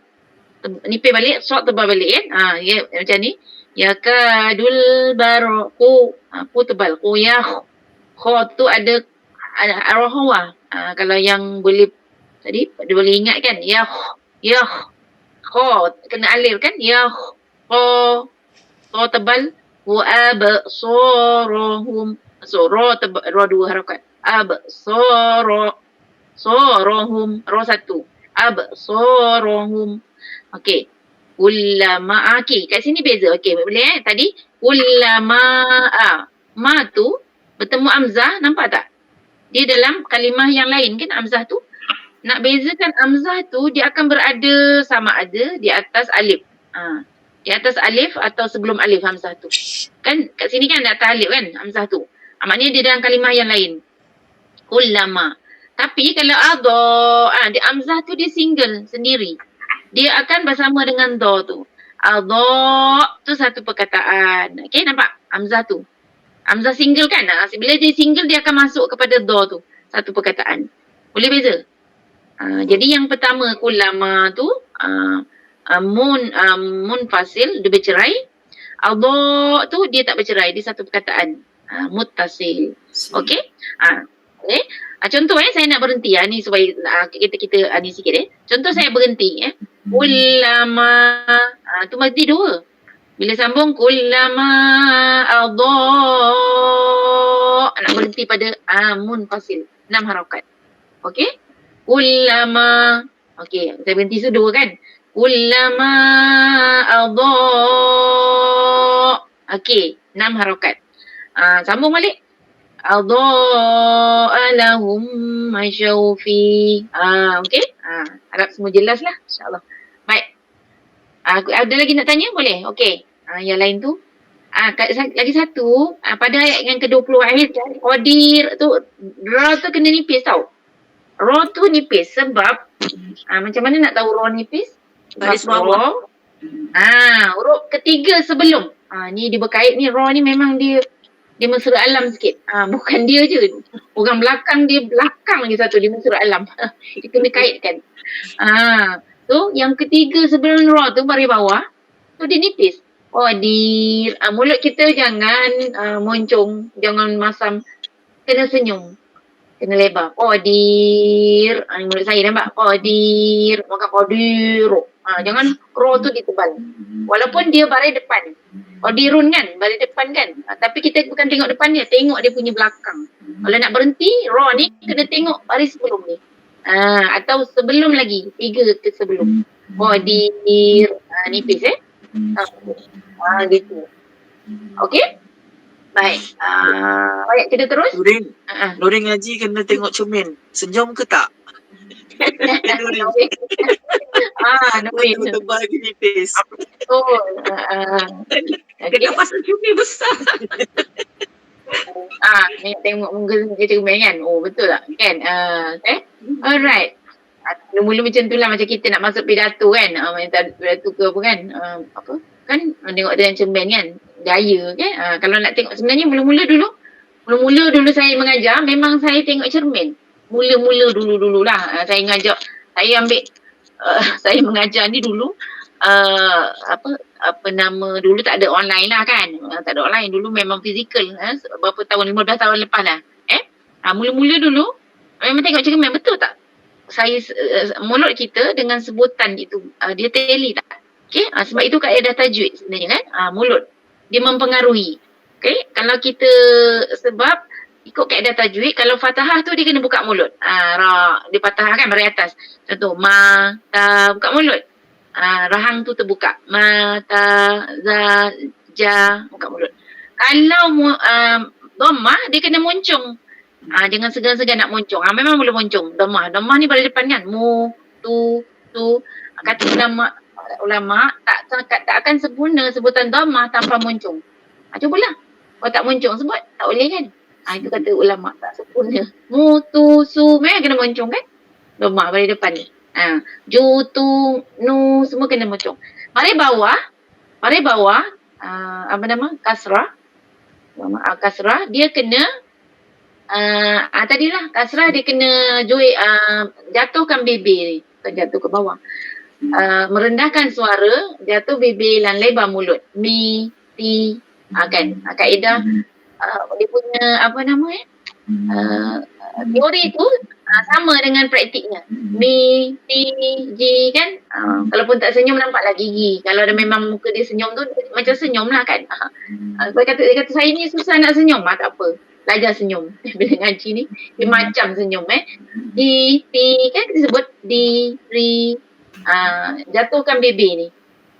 nipis balik, sa tebal balik kan. Ya macam ni. Yakadul barqu ku tebal. Ku ya kha tu ada arwah. Kalau yang boleh tadi boleh ingat kan ya kha kena alif kan ya kha ta tebal wa absaruhum ra tebal ra dua harakat absaruhum ra satu absaruhum. Okey. Ulama kat sini beza. Okey, boleh tadi ulama ma tu bertemu amzah, nampak tak? Dia dalam kalimah yang lain kan amzah tu. Nak bezakan amzah tu dia akan berada sama ada di atas alif. Di atas alif atau sebelum alif hamzah tu. Kan kat sini kan ada atas alif kan hamzah tu. Maknanya dia dalam kalimah yang lain. Ulama. Tapi kalau di amzah tu dia single sendiri. Dia akan bersama dengan do tu. Adha tu satu perkataan. Okey, nampak? Hamzah tu. Hamzah single kan? Bila dia single, dia akan masuk kepada do tu. Satu perkataan. Boleh beza? Jadi yang pertama, kulama tu, munfasil, dia bercerai. Adha tu, dia tak bercerai. Dia satu perkataan. Muttasil. Okey? Okay. Contoh saya nak berhenti ni supaya kita ni sikit Contoh saya berhenti Kullama tu mesti dua. Bila sambung kullama adha nak berhenti pada munfasil 6 harakat. Okey? Kullama okey, saya berhenti tu dua kan. Kullama adha okey, 6 harakat. Sambung balik. Adha'a lahum masyaw fi. Okey? Harap semua jelas lah insyaAllah. Baik. Ada lagi nak tanya? Boleh? Okey. Yang lain tu. Lagi satu. Pada ayat yang ke-20 akhir kan. Qadir tu. Ra tu kena nipis tau. Ra tu nipis sebab. Macam mana nak tahu ra nipis? Baris bawah. Huruf ketiga sebelum. Ni dia berkait ni. Ra ni memang dia mesra alam sikit. Bukan dia je. Orang belakang dia belakang lagi satu. Dia mesra alam. Dia kena kaitkan. So yang ketiga sebelum ra tu baris bawah. Tu dia nipis. Qadir. Mulut kita jangan moncong. Jangan masam. Kena senyum. Kena lebar. Qadir. Mulut saya nampak. Qadir. Maka qadir. Jangan ra tu ditebal. Walaupun dia baris depan. Qadirun kan, baris depan kan. Tapi kita bukan tengok depan dia, tengok dia punya belakang. Kalau nak berhenti, ra ni kena tengok baris sebelum ni. Atau sebelum lagi, 3 ke sebelum. Qadir. Nipis gitu. Okey? Baik. Baik, kita terus. Nurin ngaji kena tengok cermin. Senyum ke tak? Nurin. Tebal lagi nipis. Kena pasal cermin besar. Tengok muka cermin kan. Betul tak? Kan? Alright. Mula-mula macam tu lah. Macam kita nak masuk pidato kan. Pidato ke apa kan. Apa? Kan tengok dengan cermin kan. Gaya kan. Kalau nak tengok sebenarnya mula-mula dulu saya mengajar. Memang saya tengok cermin. Mula-mula dulu lah. Saya ambil saya mengajar ni dulu apa nama dulu tak ada online lah kan. Tak ada online dulu memang fizikal berapa tahun 15 tahun lepas lah. Mula-mula dulu memang tengok cermin betul tak? mulut kita dengan sebutan itu dia tally tak? Okey, sebab itu kaedah tajwid sebenarnya kan. Mulut dia mempengaruhi. Okey, kalau kita sebab ikut kaedah tajwid, kalau fathah tu dia kena buka mulut. Ra dia fathah kan baris atas. Contoh ma ta buka mulut. Rahang tu terbuka. Ma ta za ja buka mulut. Kalau dhammah dia kena muncung. Jangan segan-segan nak muncung. Memang boleh muncung. Dhammah ni pada depan kan. Mu tu. Kata ulama tak akan sempurna sebutan dhammah tanpa muncung. Cubalah. Kalau tak muncung sebut tak boleh kan. Itu kata ulama tak sempurna. Mu tu su memang kena muncung kan. Dhammah pada depan ni. Ju tu nu semua kena muncung. Mari bawah kasrah. Kasrah dia kena tadilah kasrah dia kena jatuhkan bibir ni. Bukan jatuh ke bawah. Merendahkan suara, jatuh bibir dan lebar mulut. Mi, ti, kan. Kaedah dia punya teori tu sama dengan praktiknya. Mi, ti, ji kan. Kalaupun tak senyum nampaklah gigi. Kalau ada memang muka dia senyum tu macam senyum lah kan. Dia kata saya ni susah nak senyum. Tak apa. Belajar senyum. Bila ngaji ni dia macam senyum Di, ti kan kita sebut di, ri. Jatuhkan bibir ni.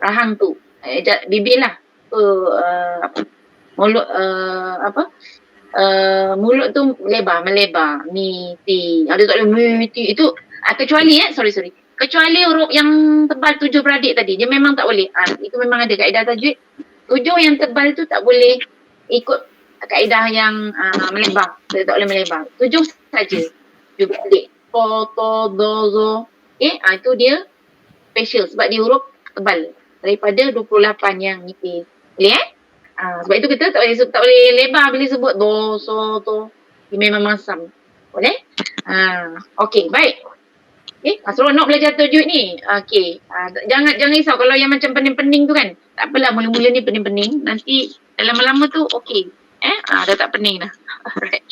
Rahang tu. Bibir lah. Mulut mulut tu melebar. Mi, ti. Ada tak boleh mi, ti. Itu kecuali sorry. Kecuali huruf yang tebal 7 beradik tadi. Dia memang tak boleh. Itu memang ada kaedah tajwid. 7 yang tebal tu tak boleh ikut kaedah yang melebar. Tak boleh melebar. 7 saja. 7 beradik. To, do, zo. Itu dia special sebab dia huruf tebal. Daripada 28 yang nipis. Boleh sebab itu kita tak boleh lebar bila sebut do, so, to. Dia memang masam. Boleh? Okey, baik. Seronok belajar tajwid ni. Okey. Jangan risau kalau yang macam pening-pening tu kan. Tak apalah mula-mula ni pening-pening. Nanti lama-lama tu okey. Dah tak pening dah. Alright.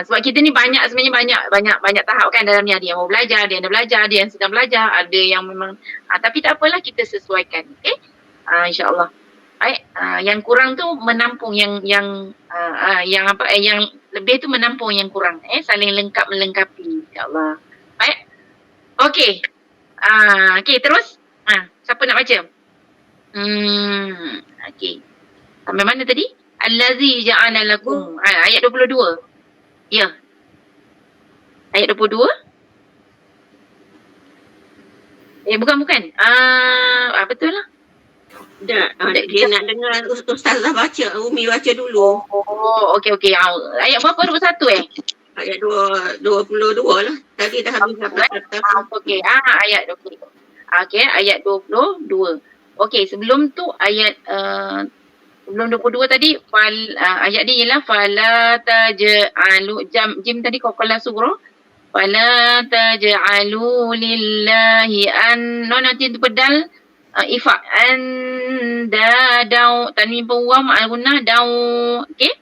Sebab kita ni sebenarnya banyak tahap kan dalam ni. Ada yang mau belajar, ada yang dah belajar, ada yang sedang belajar, ada yang memang tapi tak apalah kita sesuaikan. Okey? InsyaAllah. Baik, yang kurang tu menampung yang lebih tu menampung yang kurang. Saling lengkap melengkapi insya-Allah. Baik. Okey. Okey, terus. Siapa nak baca? Okey. Sampai mana tadi? Allazi ja'ala lakum. Ayat 22. Ya. Ayat 22. Bukan. Betul lah. Dia nak dengar Ustazah baca, Umi baca dulu. Okey. Ayat berapa? 21 Ayat 22 lah. Tadi dah habis atas. Okey. Ayat 22. Okey, ayat 22. Okey, sebelum tu ayat sebelum 22 tadi ayat dia ialah fala taj'alu jim tadi qala surah fala taj'alu lillahi nanti tu pedal ifa dau tanwin pawam al-gunnah dau. Okey,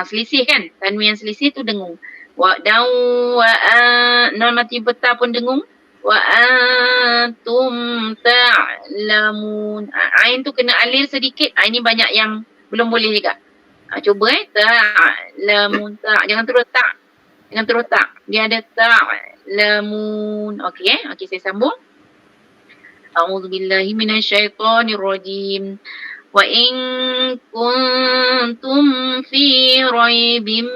selisih kan, tanwin yang selisih tu dengung. Wa dau wa non mati peta pun dengung. Wa antum ta'lamun. Ain tu kena alir sedikit. Ini banyak yang belum boleh juga. Cuba ta'lamun. Jangan terus tak. Dia ada ta'lamun. Okey, saya sambung. A'udzubillahi minasyaitonirrajim. Wa in kuntum fi raibim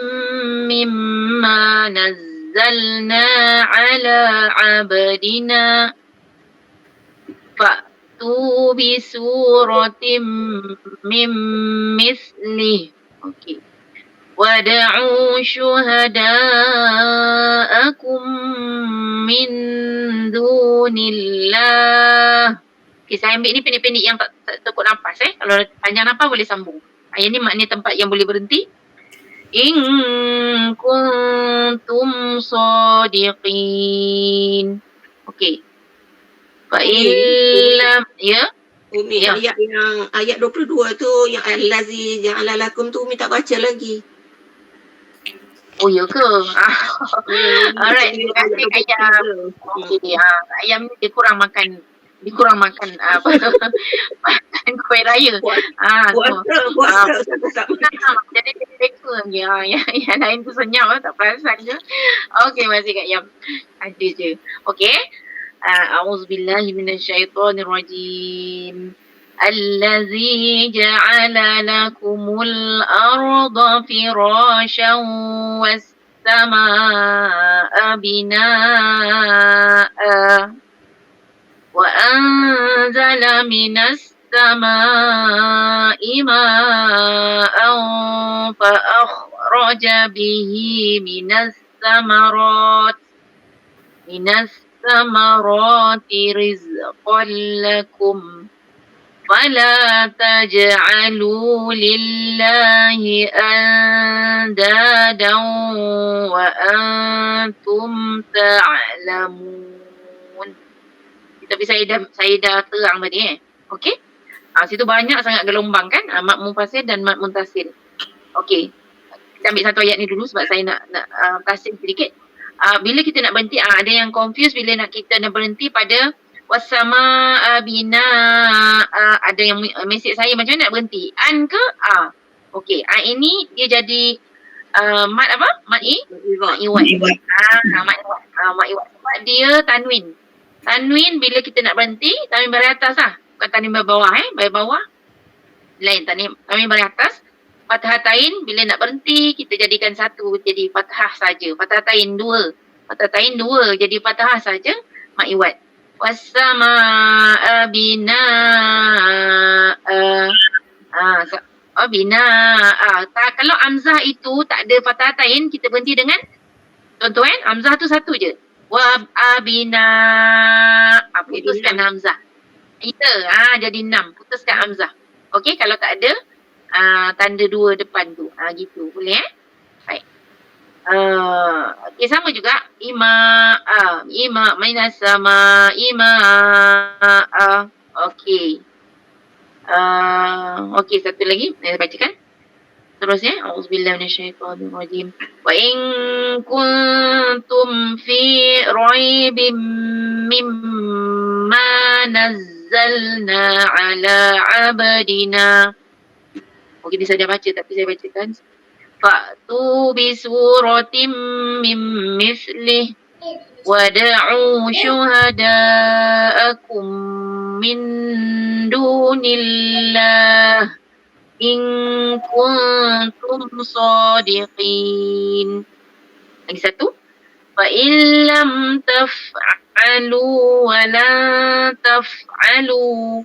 mimma nazzalna ala abdina fa'tu bi suratim min mislih. Okey. Wada'u syuhada'akum min dunillah. Okay, saya ambil ni pendek-pendek yang tak tekuk nafas. Kalau panjang nafas boleh sambung. Yang ni maknanya tempat yang boleh berhenti. In kuntum sadiqin. Okey. Fa'illam. Ya? Umi, ayat 22 tu yang allazi ja'ala lakum tu Umi tak baca lagi. Oh ya ke? Alright, terima kasih Kak Yam. Okey, Kak Yam ni dia kurang makan apa makan kuih raya. Puasa Ustazah tak makan. Jadi dia reka je. Yang lain tu senyap tak perasan je. Okey, masih Kak Yam. Ada je. Okey. A'udzubillahi minasyaitonirrajim. الذي جعل لكم الأرض فراشا والسماء بناء وأنزل من السماء ماء فأخرج به من الثمرات رزقا لكم فلا تجعلوا لله أندادا وأنتم تعلمون. Tapi saya dah terang tadi Okey. Situ banyak sangat gelombang kan? Mad munfasil dan mad muntasil. Okey. Kita ambil satu ayat ni dulu sebab saya nak tasik sedikit. Bila kita nak berhenti, ada yang confuse bila kita nak berhenti pada wasama bina, ada yang mesej saya macam mana nak berhenti? An ke a? Okey, ini dia jadi mad apa? Mad iwad. Mad iwad sebab dia tanwin. Tanwin bila kita nak berhenti, tanwin baris atas bukan tanwin baris bawah baris bawah. Lain tanwin baris atas. Fathatain bila nak berhenti kita jadikan satu jadi fathah saja. Fathatain dua jadi fathah saja, mad iwad. Wassama'a bina'a. Bina'a. Kalau hamzah itu tak ada fathatain, kita berhenti dengan contoh hamzah tu satu je. Wa abina. Putuskan hamzah. Kita jadi 6. Putuskan hamzah. Okey, kalau tak ada tanda 2 depan tu. Gitu. Boleh Baik. Okay, sama juga ima minas sama okey. Okey, satu lagi saya bacakan terusnya. Auzubillahi minasyaitonirrajim. Wa in kuntum fi raibim mimma nazzalna ala abdina. Okey, ni saya dah baca tapi saya bacakan. Fa'tu bisuratim min mislih wada'u syuhada'akum min dunillah in kuntum sadiqin. Lagi satu. Fa'in lam taf'alu wa la taf'alu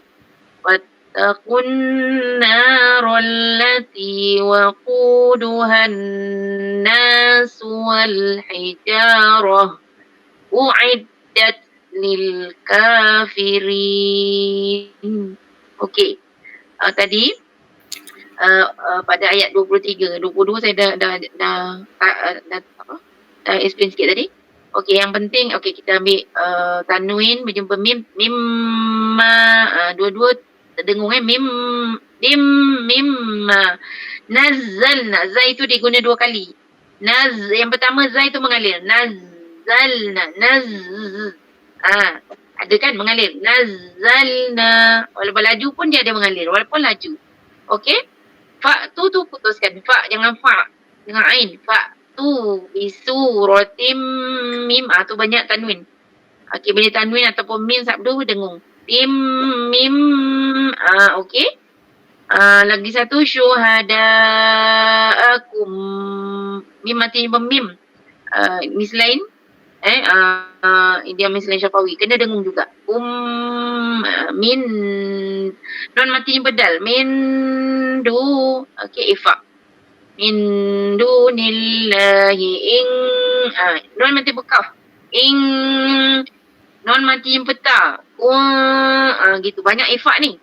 واتقوا النار التي وقودها الناس والحجارة أعدت للكافرين. Okey. Tadi pada ayat 23, 22 saya dah explain sikit tadi. Okey, yang penting kita ambil tanwin berjumpa mim, dua-dua terdengung mimma nazzalna. Za itu diguna 2 kali. Yang pertama za itu mengalir. Nazzalna ada kan mengalir. Nazzalna walaupun laju pun dia ada mengalir walaupun laju. Okey. Fa tu putuskan. Fa jangan fa dengan ain. Fa tu bisuratim mim tu banyak tanwin. Okey, bila tanwin ataupun mim sabdu dengung. Mim okey. Lagi satu syuhada'akum. Mim mati mim. Mislain dia mislain syafawi kena dengung juga. Min non mati bedal. Min du okey ifa. Min dunillahi ing non mati bekaf. Ing non mati peta. Gitu banyak ifak ni.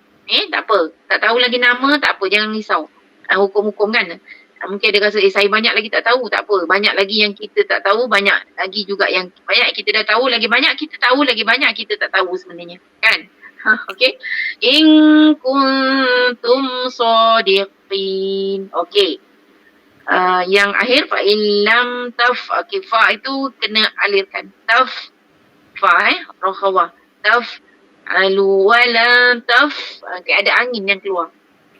Tak apa. Tak tahu lagi nama tak apa, jangan risau. Hukum-hukum kan. Mungkin ada rasa saya banyak lagi tak tahu, tak apa. Banyak lagi yang kita tak tahu, banyak lagi juga yang banyak kita dah tahu, lagi banyak kita tahu, lagi banyak kita tak tahu sebenarnya. Kan? Okey. In kuntum shadiqin. Okey. Yang akhir fa illam taf, okey, fa itu kena alirkan. Taf fa rokhawah. Taf alu wala taf, okay, ada angin yang keluar.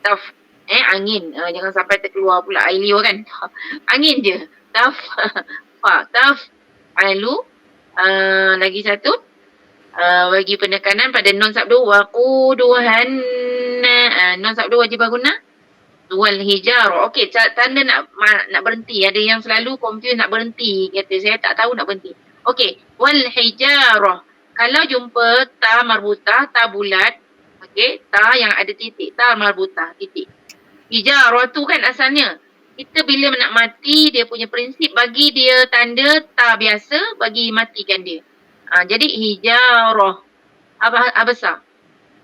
Taf angin, jangan sampai terkeluar pula air liur kan. Angin je. Taf fa taf alu, lagi satu, bagi penekanan pada non sabdu waquduhan, non sabdu wajib guna wal hijar. Okey, tanda nak berhenti. Ada yang selalu confuse nak berhenti. Kata saya tak tahu nak berhenti. Okey, wal hijarah. Kalau jumpa ta marbutah, ta bulat, okey, ta yang ada titik, ta marbutah, titik. Hijarah tu kan asalnya. Kita bila nak mati, dia punya prinsip bagi dia tanda ta biasa, bagi matikan dia. Jadi hijarah. Apa besar?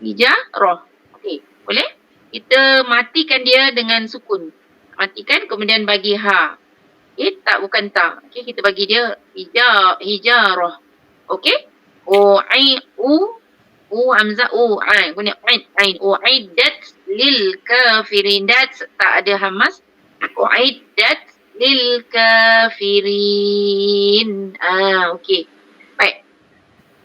Hijarah. Okey, boleh? Kita matikan dia dengan sukun. Matikan kemudian bagi ha. Okey, tak bukan ta. Okey, kita bagi dia hijarah. Okey? Hamzah ain. Guna ain. Uiddat lil kafirin. Dat tak ada hamas. Uiddat lil kafirin. Okey. Baik.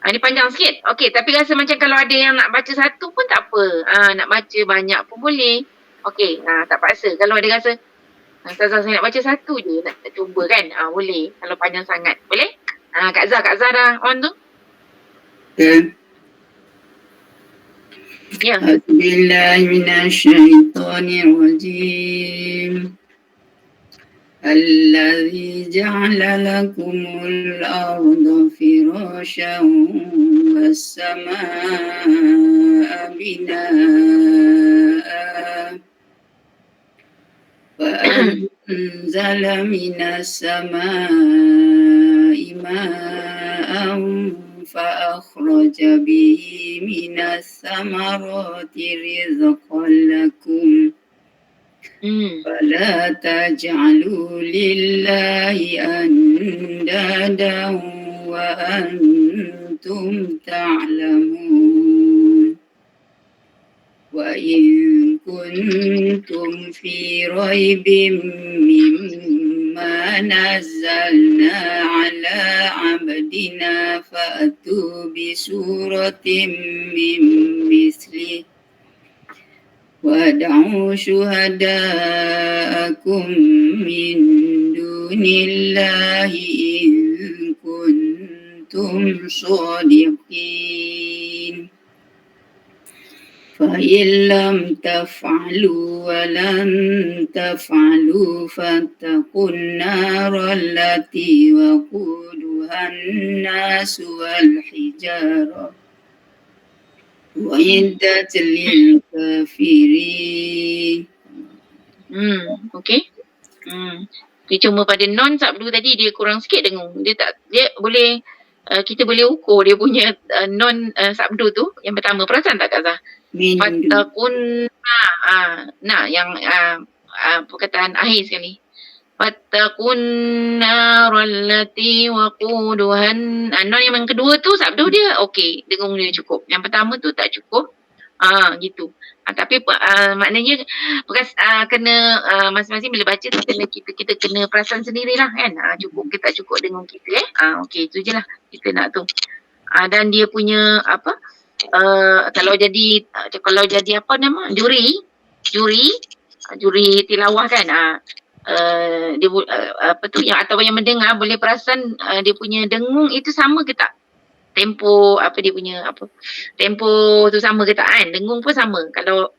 Ini panjang sikit. Okey, tapi rasa macam kalau ada yang nak baca satu pun tak apa. Nak baca banyak pun boleh. Okey, tak paksa. Kalau ada rasa, Ustazah saya nak baca satu je, nak cuba kan. Boleh. Kalau panjang sangat. Boleh? Kak Zah dah on tu? Dan Ya. A'udzubillahi minasyaitonirrajim. الذي جعل لكم الأرض فراشا والسماء بناء وأنزل من السماء ماء فأخرج به من الثمرات رزقا لكم فلا تجعلوا لله أندادا وأنتم تعلمون وإن كنتم في ريب مما نزلنا على عبدنا فأتوا بسورة من مثله وادعوا شهداءكم من دون الله إن كنتم صادقين فإن لم تفعلوا ولن تفعلوا فاتقوا النار التي وقودها الناس والحجارة وعدت للكافرين. Okey. Okay, cuma pada non sabdu tadi dia kurang sikit dengung. Dia boleh kita boleh ukur dia punya non sabdu tu yang pertama. Perasan tak Kak Zah? Fattakun yang perkataan akhir sekali. Fattakun narallati waquduhan. Non yang kedua tu sabdu dia okey, dengung dia cukup. Yang pertama tu tak cukup. Gitu. Tapi maknanya kena masing-masing bila baca tu kita kena perasan sendirilah kan. Cukup ke tak cukup dengung kita okey, itu je lah kita nak tu. Dan dia punya apa? Kalau jadi apa nama? Juri tilawah kan. Dia apa tu yang atau yang mendengar boleh perasan dia punya dengung itu sama ke tak? Tempo apa dia punya apa? Tempo tu sama ke tak kan? Dengung pun sama. Kalau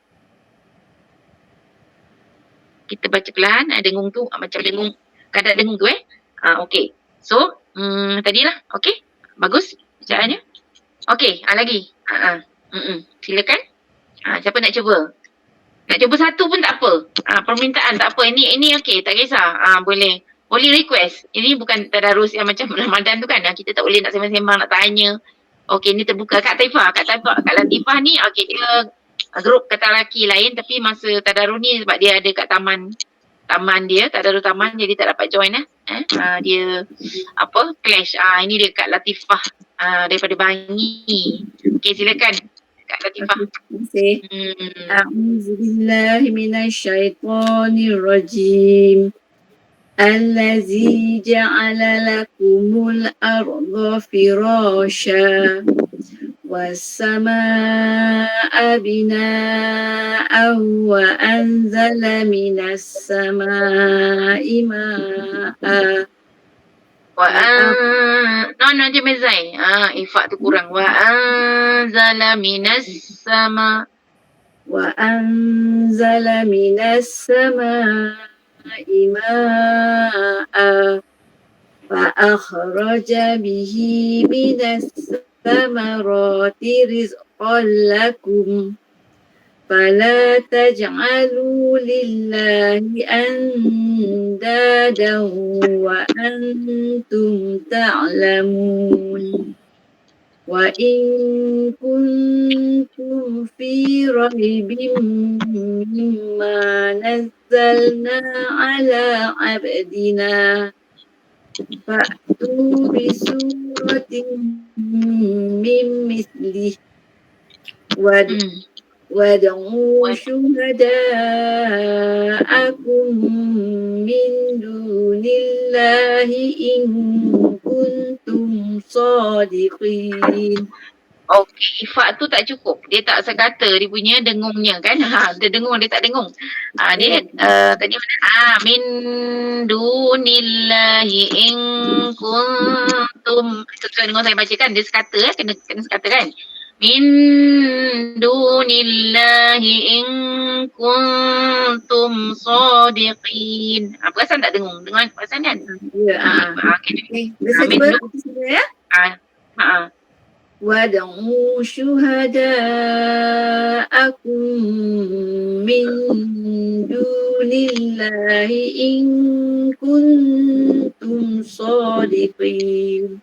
kita baca perlahan dengung tu macam dengung kadar dengung tu okey. So tadilah okey. Bagus bacaannya. Okey, lagi. Silakan. Siapa nak cuba? Nak cuba satu pun tak apa. Permintaan tak apa. Ini okey, tak kisah. Boleh request. Ini bukan tadarus yang macam Ramadan tu kan. Kita tak boleh nak sembang-sembang, nak tanya. Okey, ni terbuka. Kak Latifah ni okey, dia grup kata lelaki lain tapi masa tadarus ni sebab dia ada kat taman dia, tadarus taman jadi tak dapat join dia apa clash. Ini dia Kak Latifah daripada Bangi. Okey, silakan Kak Latifah. Terima kasih. A'udzubillahi minasyaitonirrajim. الذي جعل لكم الأرض فراشا والسماء بناء وأنزل من السماء ماء no je mezai. Ifak tu kurang. Wa anzala minas sama. وأنزل من السماء ماء فأخرج به من الثمرات رزقا لكم فلا تجعلوا لله أندادا وأنتم تعلمون وإن كنتم في ريب مما نزلنا على عبدنا فأتوا بسورة من مثله وادعوا شهداءكم من دون الله إن كنتم صادقين. Okey, ifak tu tak cukup. Dia tak sekata dia punya dengungnya kan. Dia dengung, dia tak dengung. Dia tadi mana? Min dunillahi in kuntum. Sesuai dengan saya baca kan, dia sekata kena sekata kan. Min dunillahi in kuntum sadiqin. Perasan tak dengung? Dengar perasan kan? Ya. Okay. Bisa cuba ya? وادعوا شهداءكم من دون الله إن كنتم صادقين.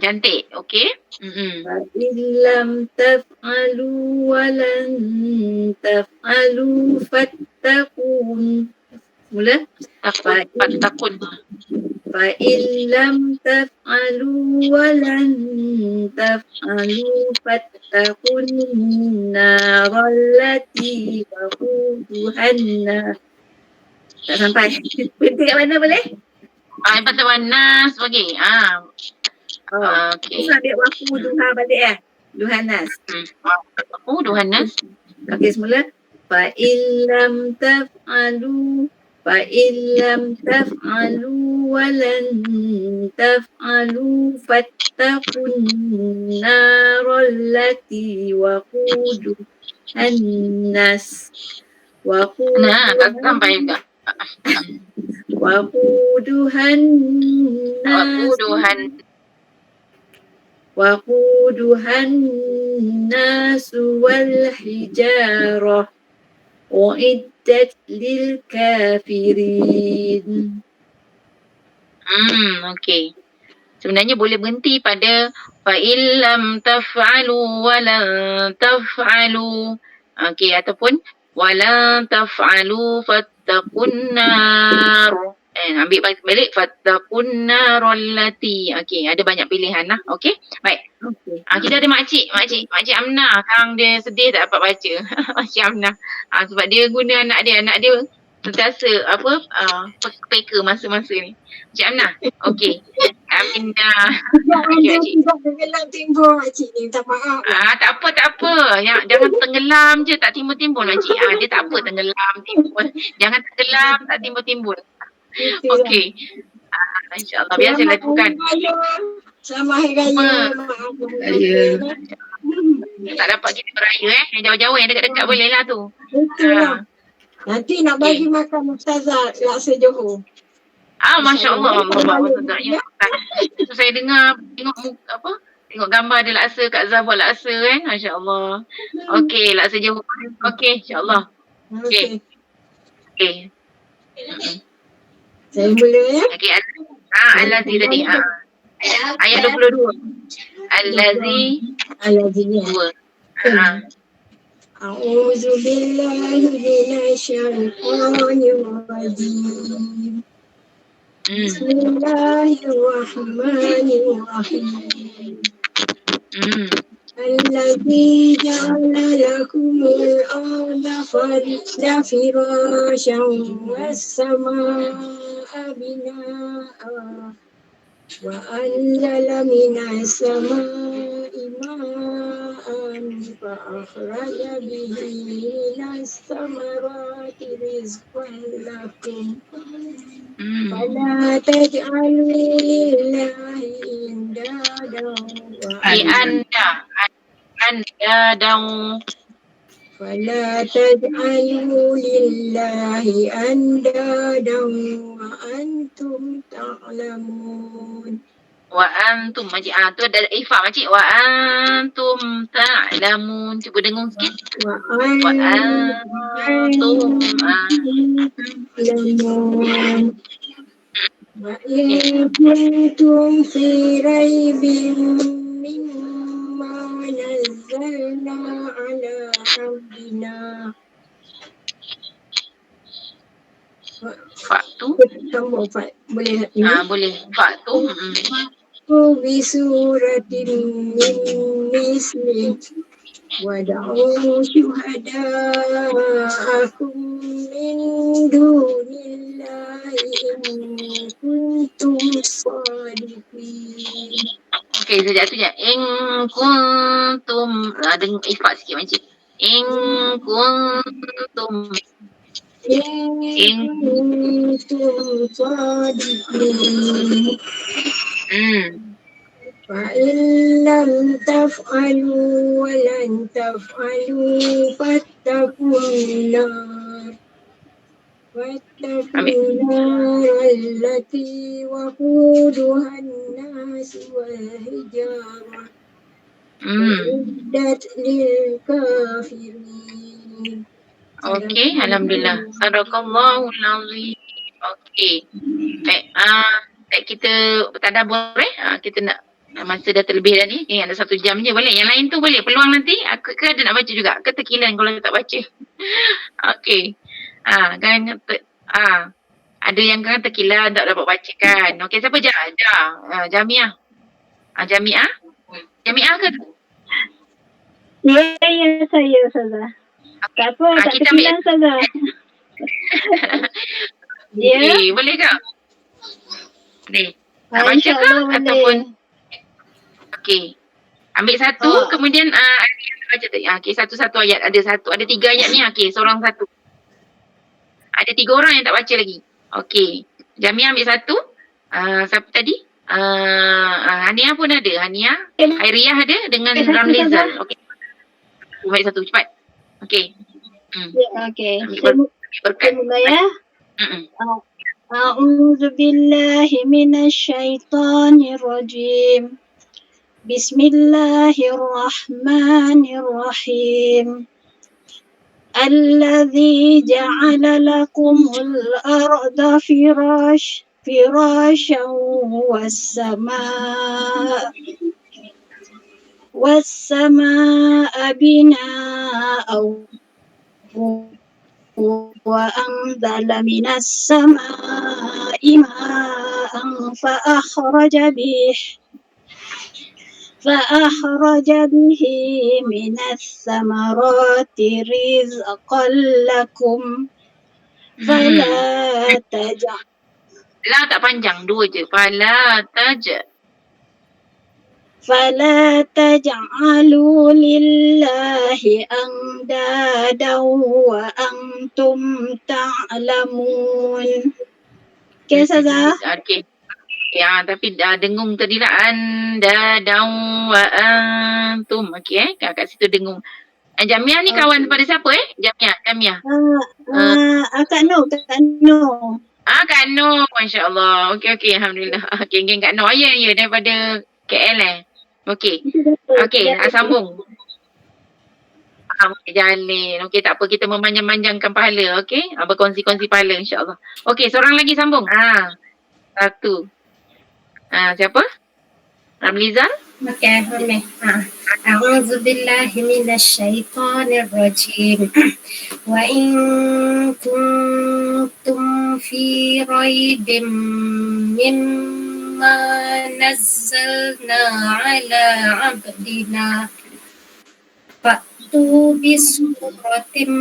Cantik. Okey. فإن لم تفعلوا ولن تفعلوا فاتقون. Mula. فإن لم تفعلوا ولن تفعلوا فاتقوا النار التي وقودها الناس. Tak sampai. Berhenti kat mana boleh? Lepas tu Nas bagi. Okey. Kita ambil waquduha balik Duhanas. Duhanas. Okey, semula. فإن لم تفعلوا ولن تفعلوا فاتقوا النار التي وقودها الناس وقودها الناس والحجارة أعدت للكافرين. Okey. Sebenarnya boleh berhenti pada fa'il lam taf'alu wa lan taf'alu. Okey, ataupun wa lan taf'alu fattaqun nar. Ambil balik fattaqun nar allati. Okey, ada banyak pilihan lah. Okey. Baik. Kita ada makcik Amna. Sekarang dia sedih tak dapat baca. Makcik Amna. Sebab dia guna anak dia sentiasa peka masa-masa ni. Makcik Amna. Okey. Amina. Jangan tenggelam timbul makcik ni. Minta maaf. Tak apa. Jangan tenggelam je tak timbul-timbul makcik. Dia tak apa tenggelam timbul. Jangan tenggelam tak timbul-timbul. Okey. InsyaAllah biasa lakukan. Selamat Hari Raya. Tak dapat kita beraya yang jauh-jauh, yang dekat-dekat boleh lah tu. Betul lah. Nanti nak bagi makan Ustazah Laksa Johor. Masya Allah. Saya tengok gambar dia laksa Kak Zah buat laksa kan. Masya Allah. Okey, laksa Johor. Okey, insyaAllah. Okey. Saya mula ya. Okey, Al-Lazi tadi. Ayat 22. Al-Lazi. A'udzu billahi minasyaitonir rajim. Bismillahirrahmanirrahim. الذي جعل لكم الأرض فراشا والسماء بناء وأنزل من السماء ماء فأخرج به من الثمرات رزقا لكم فلا تجعلوا لله أندادا فلا تجعلوا لله أندادا وأنتم تعلمون. Wa antum makcik. Tu ada ifak makcik. Wa antum ta'lamun. Cuba dengung sikit. Wa antum تعلمون. وإن كنتم في ريب مما نزلنا على عبدنا Faktu. boleh Boleh. Faktu. بسورة من مثله ودعوا شهداءكم من دون الله إن كنتم صادقين. Okey, sekejap tu je. In kuntum. Dengar ifak sikit makcik. In kuntum. إن كنتم صادقين. فإن لم تفعلوا ولن تفعلوا فاتقوا النار التي وقودها الناس والحجارة أعدت للكافرين. Okey, alhamdulillah. Sadaqallahul azim. Okey. Baik, kita tadabbur kita nak masa dah terlebih dah ni. Ada 1 jam je boleh. Yang lain tu boleh. Peluang nanti ke ada nak baca juga. Ke terkilan kalau tak baca. Okey. Kan ada yang kan terkilan tak dapat baca kan. Okey, siapa Jamiah. Jamiah ke? Ya, saya Ustazah. Tak apa, tak terkilan Ustazah. Ya. Okay, boleh ke? Boleh. Nak baca ke? Ataupun okey. Ambil satu, kemudian ada yang nak baca tadi. Okey, satu-satu ayat. Ada 3 ayat ni. Okey, seorang satu. Ada 3 orang yang tak baca lagi. Okey. Jamiah ambil satu. Siapa tadi? Hania pun ada. Hania. Hairiah ada dengan Ramlizal. Okey. Ambil satu, cepat. Okey. Ya, okey. Berkat. Mula ya. A'udzu billahi minasyaitonir rajim. Bismillahirrahmanirrahim. Alladzi ja'ala lakumul arda firasyan was-samaa'a bina'an wa anzala minas samaa'i ma'an فأخرج به من الثمرات رزقا لكم فلا تجعلوا La tak panjang, 2 je. فلا تجعلوا لله أندادا وأنتم تعلمون. Okay, Ustazah? Okay. Ya, tapi dengung tadi lah. Anda daun wa antum. Okey kat situ dengung. Jamiah ni kawan pada siapa Jamiah? Kak Noh. Kak Noh, masya-Allah. Okey, alhamdulillah. Geng-geng Kak Noh. Ya, daripada KL Okey. Okey, sambung. Jalin. Okey, tak apa, kita memanjang-manjangkan pahala, okey? Berkongsi-kongsi pahala insya-Allah. Okey, seorang lagi sambung. Satu. Siapa? Ramlizal? Okey, boleh. A'udzu billahi minasyaitonir rajim. Wa in kuntum fi raibin mimma nazzalna ala 'abdina fa'tu bi suratin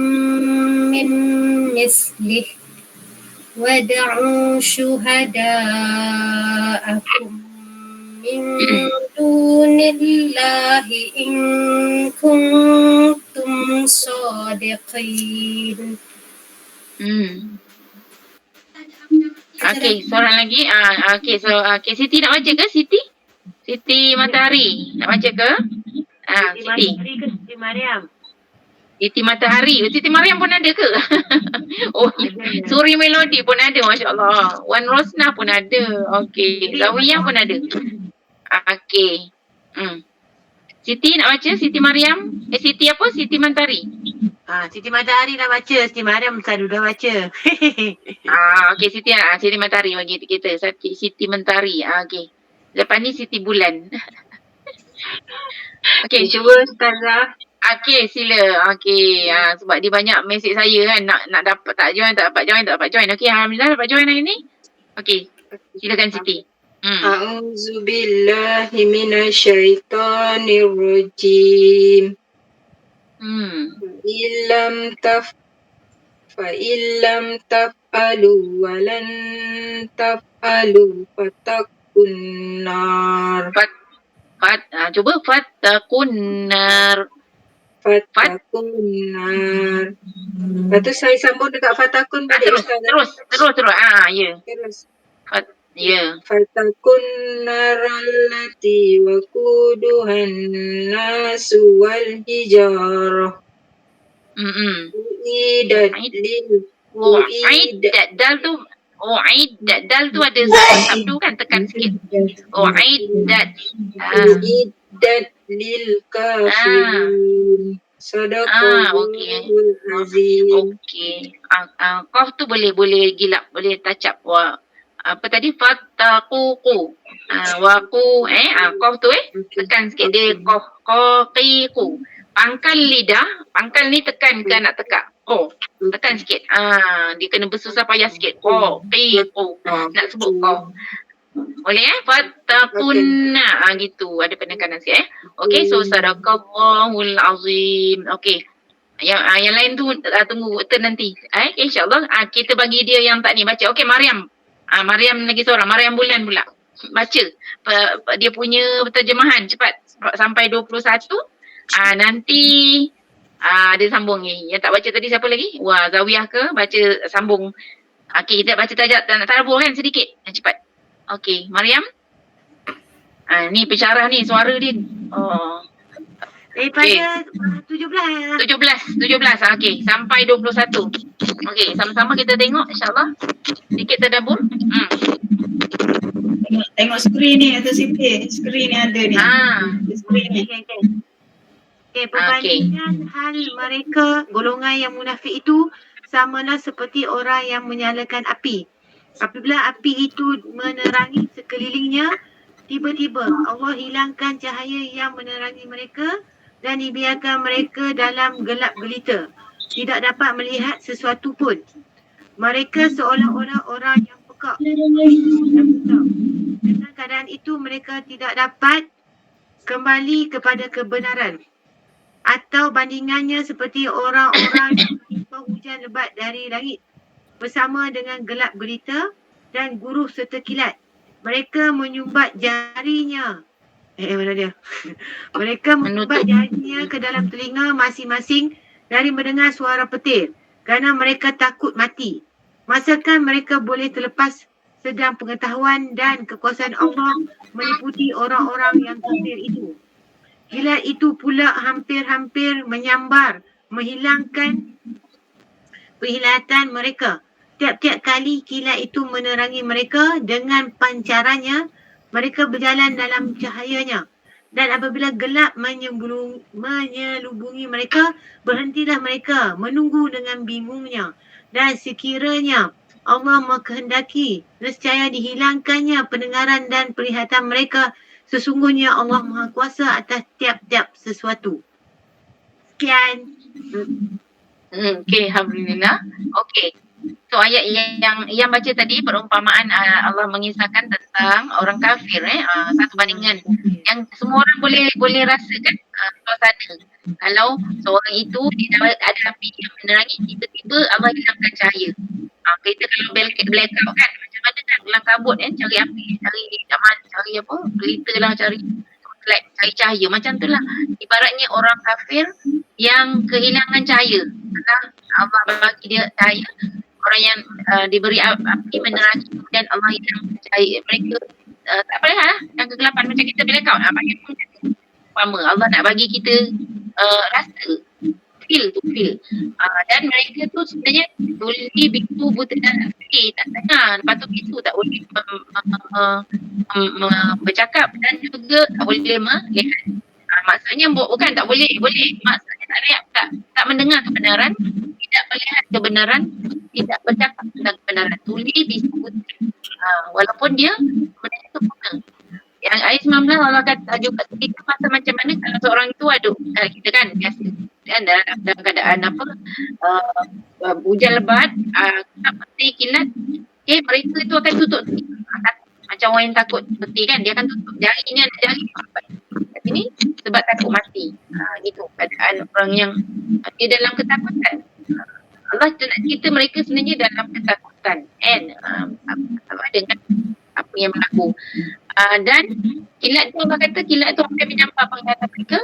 min mislih wad'u syuhada'akum min dunillahi in kuntum sadiqin. Okey, seorang lagi. Okey, so Siti nak baca ke Siti? Siti Matahari nak baca ke? Siti. Siti Mariam. Siti Matahari. Siti Mariam pun ada ke? Oh, Suri Melody pun ada, masya-Allah. Wan Rosnah pun ada. Okey, Zawiyah pun ada. Okey. Siti nak baca? Siti Mariam? Siti apa? Siti Matahari. Siti Matahari nak baca, Siti Mariam selalu dah baca. Okey, Siti Matahari bagi kita. Siti Mentari. Okey. Lepas ni Siti Bulan. Okey, Cuba Ustazah. Okey, sila. Okey, sebab dia banyak mesej saya kan nak dapat tak dapat join. Okey, alhamdulillah dapat join hari ni. Okey. Silakan Siti. A'udzubillahi minasyaitonirrajim. Illam taf'alu walan taf'alu fatakun nar. Cuba fatakun nar. Lepas tu saya sambung dekat fatakun balik Ustaz. Terus. Ya. Terus. Ya. Fatakun narallati waquduhan nasu wal hijarah. Dal tu ada sabdu kan, tekan sikit. Uiddat lil kafirin. Sadaqallahul azim. Okey. Qaf tu boleh gilap, boleh touch up. Apa tadi? Fattaququ. Qaf tu tekan sikit dia qaqiqu. Pangkal lidah, pangkal ni tekan ke nak tekak? Tekan sikit. Dia kena bersusah payah sikit. Qaqiqu. Nak sebut qaf. Boleh fattaqunna. Gitu. Ada penekanan sikit Okey, so sadaqallahul azim. Okey. Yang lain tu tunggu turn nanti. InsyaAllah kita bagi dia yang tak ni baca. Okey, Mariam. Mariam lagi seorang. Mariam Bulan pula. Baca dia punya terjemahan cepat sampai 21. Nanti dia sambung ni. Yang tak baca tadi siapa lagi? Zawiyah ke? Baca sambung. Okey, kita baca tadabbur kan sedikit. Cepat. Okey, Mariam. Ni pensyarah ni suara dia. Daripada 17. Okey, sampai 21. Okey, sama-sama kita tengok insya-Allah. Sedikit tadabbur. Tengok skrin ni atau Siti. Skrin ni ada ni. Skrin ni. Perbandingan hal mereka, golongan yang munafik itu samalah seperti orang yang menyalakan api. Apabila api itu menerangi sekelilingnya, tiba-tiba Allah hilangkan cahaya yang menerangi mereka dan dibiarkan mereka dalam gelap gelita. Tidak dapat melihat sesuatu pun. Mereka seolah-olah orang yang pekak. Dengan keadaan itu mereka tidak dapat kembali kepada kebenaran. Atau bandingannya seperti orang-orang yang menimpa hujan lebat dari langit bersama dengan gelap gelita dan guruh serta kilat. Mereka menyumbat jarinya. Mana dia? Mereka menyumbat jarinya ke dalam telinga masing-masing dari mendengar suara petir kerana mereka takut mati. Masakan mereka boleh terlepas sedang pengetahuan dan kekuasaan Allah meliputi orang-orang yang kafir itu. Kilat itu pula hampir-hampir menyambar, menghilangkan penglihatan mereka. Tiap-tiap kali kilat itu menerangi mereka dengan pancarannya, mereka berjalan dalam cahayanya. Dan apabila gelap menyelubungi mereka, berhentilah mereka menunggu dengan bingungnya. Dan sekiranya Allah mengkehendaki, nescaya dihilangkannya pendengaran dan penglihatan mereka. Sesungguhnya Allah Maha Kuasa atas tiap-tiap sesuatu. Sekian. Okey, alhamdulillah. Okey. So ayat yang baca tadi perumpamaan Allah mengisahkan tentang orang kafir satu bandingan yang semua orang boleh rasakan suasana. Kalau seorang itu ada api yang menerangi, tiba-tiba Allah hilangkan cahaya. Kita kalau blackout kan macam mana kan dalam kabut cari api, cari cari apa, pelita lah, cari light, cari cahaya macam tu lah. Ibaratnya orang kafir yang kehilangan cahaya. Allah bagi dia cahaya, orang yang diberi api menerangi dan Allah hilang cahaya mereka, tak boleh lah yang kegelapan macam kita blackout. Macam tu umpama Allah nak bagi kita rasa feel. Dan mereka tu sebenarnya tuli, bisu, buta dan tak dengar. Lepas tu bisu tak boleh bercakap dan juga tak boleh melihat. Maksudnya bukan tak boleh, maksudnya tak mendengar kebenaran, tidak melihat kebenaran, tidak bercakap tentang kebenaran. Tuli, bisu, buta. Walaupun dia mereka tu buta. Yang ayat 19 Allah kata juga kita masa macam mana kalau seorang itu kita kan biasa kan dalam keadaan hujan lebat, peti kilat, mereka itu akan tutup macam orang yang takut peti kan, dia akan tutup jarinya, jari ini sebab takut mati. Gitu keadaan orang yang dia dalam ketakutan. Allah nak cerita mereka sebenarnya dalam ketakutan dengan apa yang berlaku. Dan kilat tu Allah kata kilat tu akan menyambar penglihatan mereka.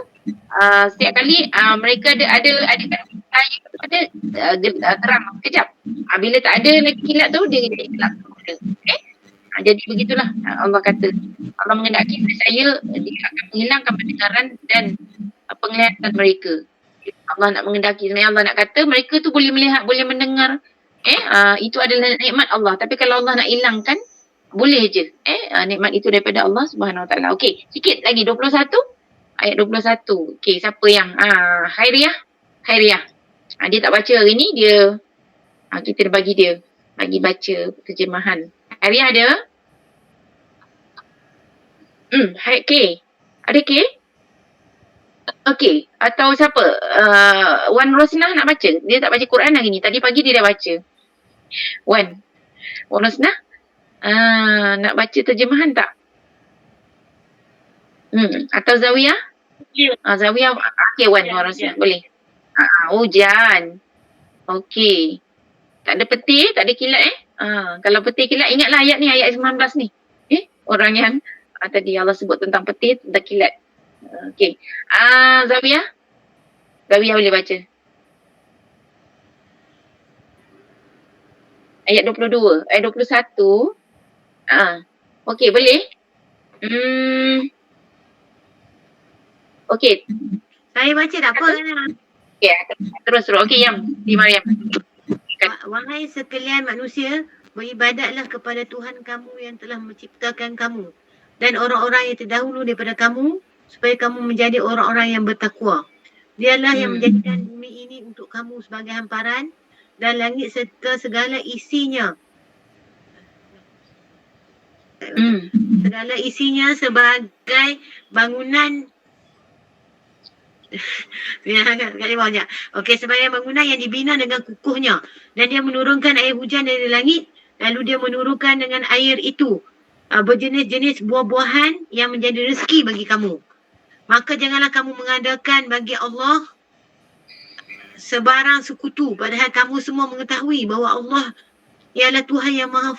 Setiap kali mereka ada cahaya tu ada terang kejap. Bila tak ada lagi kilat tu dia gelap. Jadi begitulah Allah kata. Allah mengendaki saya dia akan menghilangkan pendengaran dan penglihatan mereka. Allah nak mengendaki, sebenarnya Allah nak kata mereka tu boleh melihat, boleh mendengar. Itu adalah nikmat Allah. Tapi kalau Allah nak hilangkan, boleh je. Nikmat itu daripada Allah Subhanahu Wa Taala. Okey, sikit lagi 21 ayat 21. Okey, siapa yang Khairiah. Dia tak baca hari ni, dia kita bagi baca terjemahan. Khairiah ada? K. Ada K? Okey, atau siapa? Wan Rosnah nak baca. Dia tak baca Quran hari ni. Tadi pagi dia dah baca. Wan Rosnah nak baca terjemahan tak? Atau Zawiyah? Zawiyah. Okey, Wan Rosnah boleh. Hujan. Okey. Tak ada peti, tak ada kilat kalau peti kilat, ingatlah ayat ni, ayat 19 ni. Orang yang tadi Allah sebut tentang peti, tentang kilat. Okey. Zawiyah boleh baca. Ayat 22, ayat 21. Okey, boleh? Okey. Saya baca tak apa kan? Okey, terus. Okey, di Maryam. Wahai sekalian manusia, beribadatlah kepada Tuhan kamu yang telah menciptakan kamu dan orang-orang yang terdahulu daripada kamu, supaya kamu menjadi orang-orang yang bertakwa. Dialah yang menjadikan bumi ini untuk kamu sebagai hamparan dan langit serta segala isinya. Segala isinya sebagai bangunan sebagai bangunan yang dibina dengan kukuhnya, dan dia menurunkan air hujan dari langit, lalu dia menurunkan dengan air itu berjenis-jenis buah-buahan yang menjadi rezeki bagi kamu. Maka janganlah kamu mengadakan bagi Allah sebarang sekutu, padahal kamu semua mengetahui bahawa Allah ialah Tuhan yang Maha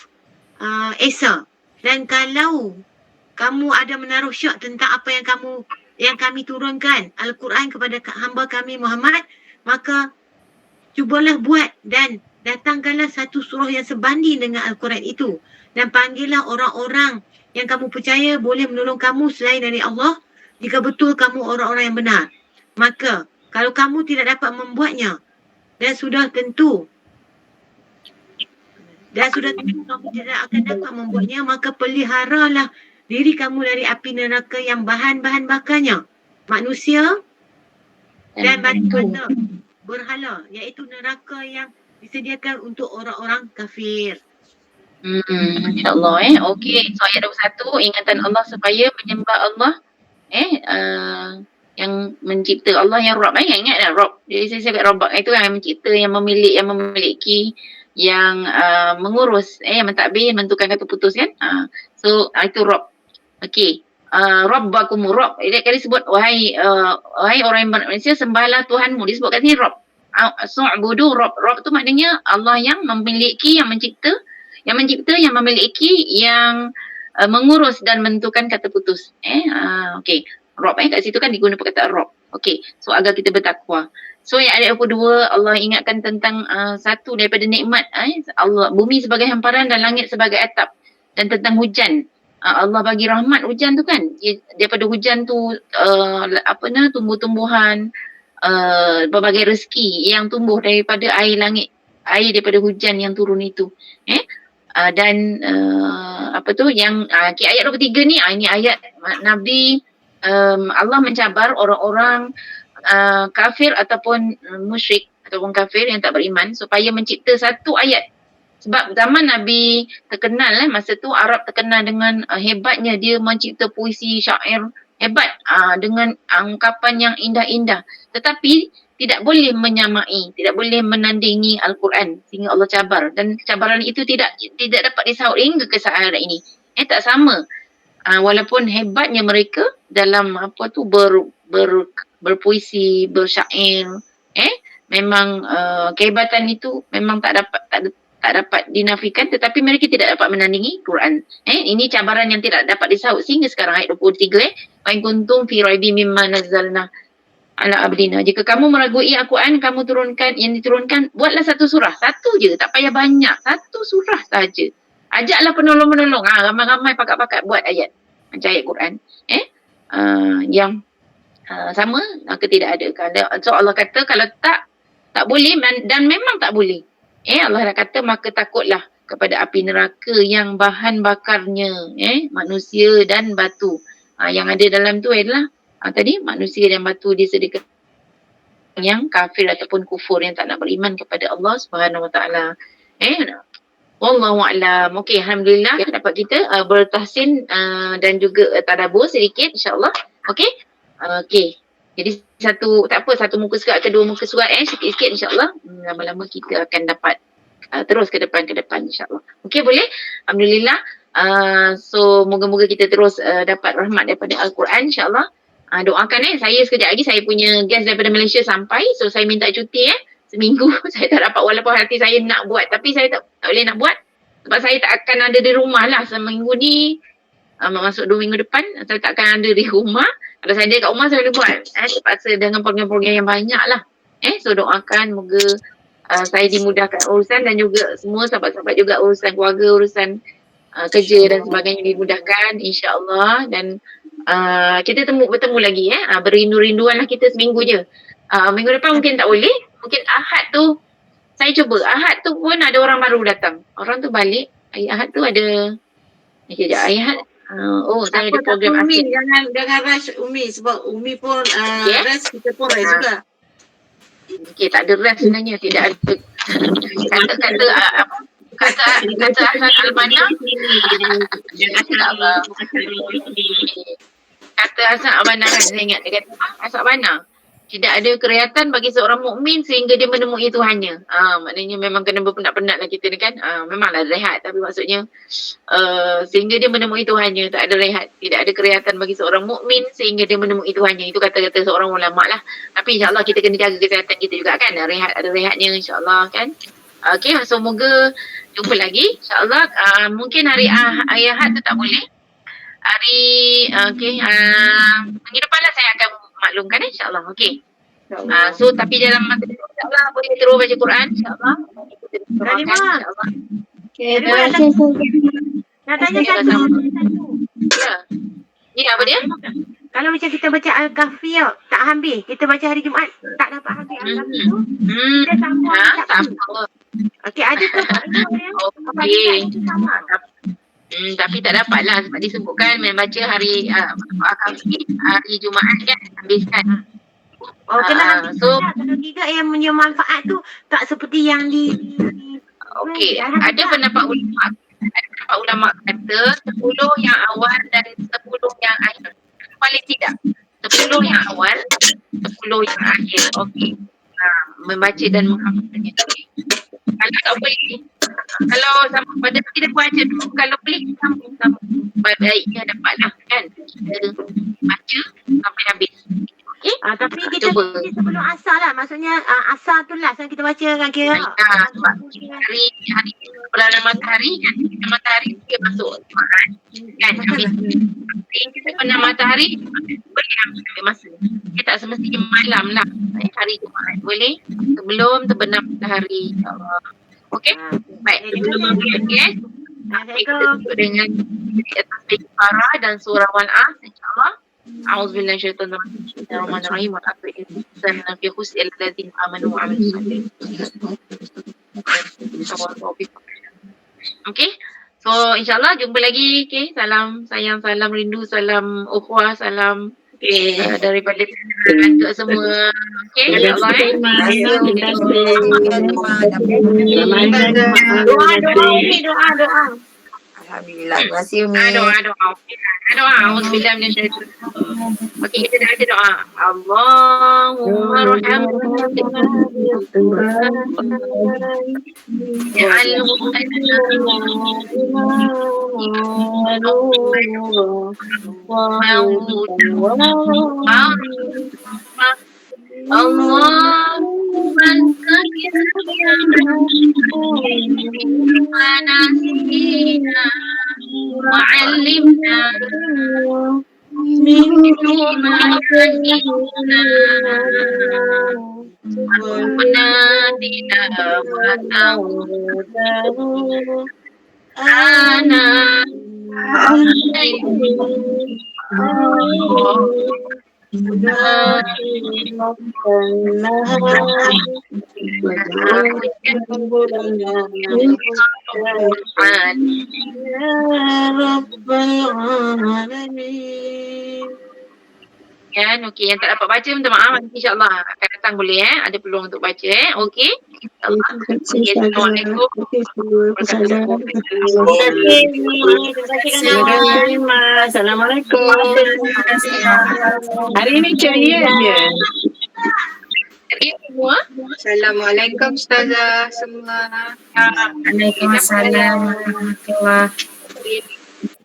Esa. Dan kalau kamu ada menaruh syak tentang apa yang kami turunkan Al-Quran kepada hamba kami Muhammad, maka cubalah buat dan datangkanlah satu surah yang sebanding dengan Al-Quran itu, dan panggillah orang-orang yang kamu percaya boleh menolong kamu selain dari Allah, jika betul kamu orang-orang yang benar. Maka kalau kamu tidak dapat membuatnya dan sudah tentu kamu tidak akan dapat membuatnya, maka peliharalah diri kamu dari api neraka yang bahan-bahan bakarnya manusia dan batu-bata berhala, iaitu neraka yang disediakan untuk orang-orang kafir. InsyaAllah Okey, so ayat 21, ingatan Allah supaya menyembah Allah yang mencipta, Allah yang Rabb. Yang ingat dah Rabb. Jadi saya cakap Rabb itu yang mencipta, yang memiliki, yang mengurus, yang mentadbir, menentukan kata putus kan. So itu Rabb. Okey. Rabbakum Rabb. Dia kali sebut wahai orang yang Malaysia, sembahlah Tuhanmu. Disebut kat sini Rabb. su'budu Rabb. Rabb tu maknanya Allah yang memiliki, yang mencipta, yang memiliki, yang mengurus dan menentukan kata putus. Okey. Rabb kat situ kan digunakan perkataan Rabb. Okey. So agar kita bertakwa. So yang ayat 22 Allah ingatkan tentang satu daripada nikmat Allah, bumi sebagai hamparan dan langit sebagai atap, dan tentang hujan. Allah bagi rahmat hujan tu kan. Daripada hujan tu tumbuh-tumbuhan, berbagai rezeki yang tumbuh daripada air langit, air daripada hujan yang turun itu. Dan yang ayat 23 ni, ini ayat Nabi Allah mencabar orang-orang kafir ataupun musyrik ataupun kafir yang tak beriman supaya mencipta satu ayat. Sebab zaman Nabi terkenal masa tu Arab terkenal dengan hebatnya dia mencipta puisi, syair hebat dengan ungkapan yang indah-indah, tetapi tidak boleh menyamai, tidak boleh menandingi Al-Quran, sehingga Allah cabar, dan cabaran itu tidak dapat disaut hingga ke saat ini. Tak sama. Walaupun hebatnya mereka dalam berpuisi, bersyair, memang kehebatan itu memang tak dapat dinafikan, tetapi mereka tidak dapat menandingi Quran. Ini cabaran yang tidak dapat disaut sehingga sekarang ayat 23. Wa in kuntum fi raibin mimma nazzalna ala abdina. Jika kamu meragui Al-Quran kamu diturunkan, buatlah satu surah, satu je, tak payah banyak, satu surah saja. Ajaklah penolong-penolong, ramai-ramai pakat-pakat buat ayat macam ayat Quran. Yang sama maka tidak ada. So Allah kata kalau tak boleh, dan memang tak boleh. Allah dah kata maka takutlah kepada api neraka yang bahan bakarnya manusia dan batu. Yang ada dalam tu adalah tadi manusia dan batu disediakan yang kafir ataupun kufur, yang tak nak beriman kepada Allah Subhanahu Wa Taala. Wallahu a'lam. Okey, alhamdulillah dapat kita bertahsin dan juga tadabbur sedikit insya-Allah. Okey. Okey. Jadi satu muka surat ke dua muka surat sikit-sikit insya-Allah. Lama-lama kita akan dapat terus ke depan insya-Allah. Okey, boleh? Alhamdulillah. So moga-moga kita terus dapat rahmat daripada Al-Quran insya-Allah. Doakan saya sekejap lagi saya punya guest daripada Malaysia sampai, so saya minta cuti seminggu. Saya tak dapat, walaupun hati saya nak buat tapi saya tak boleh nak buat sebab saya tak akan ada di rumah lah seminggu ni. Masuk 2 minggu depan saya tak akan ada di rumah. Kalau saya ada kat rumah saya boleh buat. Terpaksa dengan program-program yang banyak lah. So doakan moga saya dimudahkan urusan, dan juga semua sahabat-sahabat juga urusan keluarga, urusan kerja dan sebagainya dimudahkan insya-Allah. Dan kita bertemu lagi berindu-rinduan lah kita seminggu je. Minggu depan mungkin tak boleh, mungkin Ahad tu saya cuba. Ahad tu pun ada orang baru datang, orang tu balik. Ahad tu ada Ahad saya ada program Umi, asyik. jangan rush Umi, sebab Umi pun rush, kita pun rush juga. Okey, tak ada rush sebenarnya, tidak ada kata Hasan Al-Banna. Kata Hasan Al-Banna kan, saya ingat dia kata Hasan Al-Banna, tidak ada kerehatan bagi seorang mukmin sehingga dia menemui Tuhannya. Maknanya memang kena berpenat-penat lah kita ni kan. Memanglah rehat, tapi maksudnya sehingga dia menemui Tuhannya, tak ada rehat. Tidak ada kerehatan bagi seorang mukmin sehingga dia menemui Tuhannya. Itu kata-kata seorang ulama lah. Tapi insya-Allah kita kena jaga kesihatan kita juga kan. Rehat ada rehatnya insya-Allah kan. Okey, so moga jumpa lagi insya-Allah. Mungkin hari Ahad tu tak boleh. Hari minggu depan lah saya akan maklumkan insya-Allah. Okey. So tapi dalam masa itu insya-Allah boleh terus baca Quran insya-Allah. Insya-Allah. Okay, terima kasih. Nak tanya satu. Ya, apa dia? Kalau macam kita baca Al-Kahfi tak habis, kita baca hari Jumaat tak dapat habis Al-Kahfi tu, kita sambung tak sama. Okey, ada ke tak? Okey. Tapi tak dapat lah sebab disebutkan membaca hari Al-Kahfi hari Jumaat kan, habiskan. Kena habis. So kalau tidak yang punya manfaat tu tak seperti yang okey, ada pendapat ulama kata 10 yang awal dan 10 yang akhir. Paling tidak 10 yang awal, 10 yang akhir. Okey. Membaca dan menghafalnya. Okay. Kalau tak boleh, kalau sama pada kita baca dulu, kalau boleh sambung baiknya dapatlah kan. Kita baca sampai habis. Okey. Tapi Cuba. sebelum asar lah. Maksudnya asar tu last yang kita baca kan kira. Hari perlawanan matahari kan. Matahari dia masuk Jumaat. Kan? Kita matahari boleh ambil masa. Dia tak semestinya malam lah. Hari Jumaat boleh. Sebelum terbenam matahari. Okey? Baik. Okey. Kita tutup dengan tasbih Farah dan surah Wal-As insya-Allah. A'udzubillahi minasyaitonir rajim. Wa aqim as-salata fi khusl alladziina amanu wa 'amilus shalihat. Okey. So insya-Allah jumpa lagi. Okey. Salam sayang, salam rindu, salam ukhuwah, salam daripada untuk semua. Okey, insya-Allah. Doa. Alhamdulillah. Terima kasih Umi. Doa. Auzubillahi minasyaitonir rajim. Okey, kita dah ada doa. Allahumma wa'allimna minhuma warzuqna tilawatahu ana kan, okey, yang tak dapat baca minta maaf, nanti insya-Allah akan datang boleh ada peluang untuk baca okey. Insya-Allah. Okey, assalamualaikum. Assalamualaikum. Hari ini ceria je. Semua. Assalamualaikum Ustazah semua. Waalaikumsalam.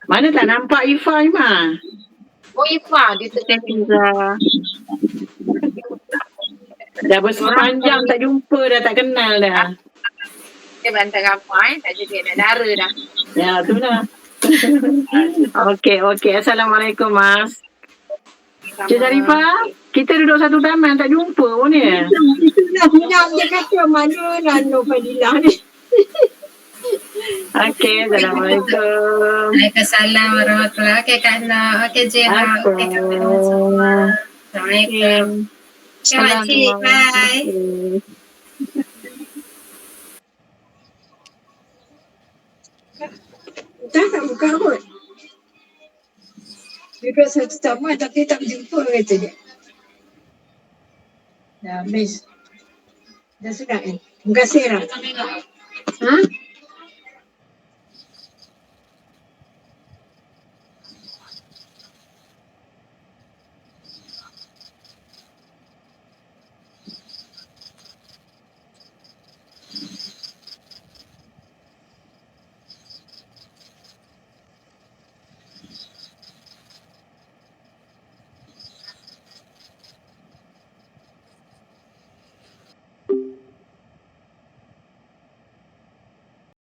Mana tak nampak Ifa? Oh, Ifa, dia sedang Dah bersepanjang tak jumpa dah, tak kenal dah. dia bantar apa tak jadi nak dara dah. Ya, tu lah. Okey. Assalamualaikum, Mas. Cik Zarifah, kita duduk satu taman tak jumpa pun ni. Nak dia kata mana Rano Fadilah ni. Okey, Assalamualaikum. Waalaikumsalam warahmatullahi wabarakatuh. Okey Kak Nah, okey Jera, okey Kak Nah semua. Assalamualaikum. Okay, makcik. Bye. Tak buka kot. Duduk satu taman tapi tak berjumpa kata dia. Dah habis. Dah sudah kan? Terima kasih lah. Ha?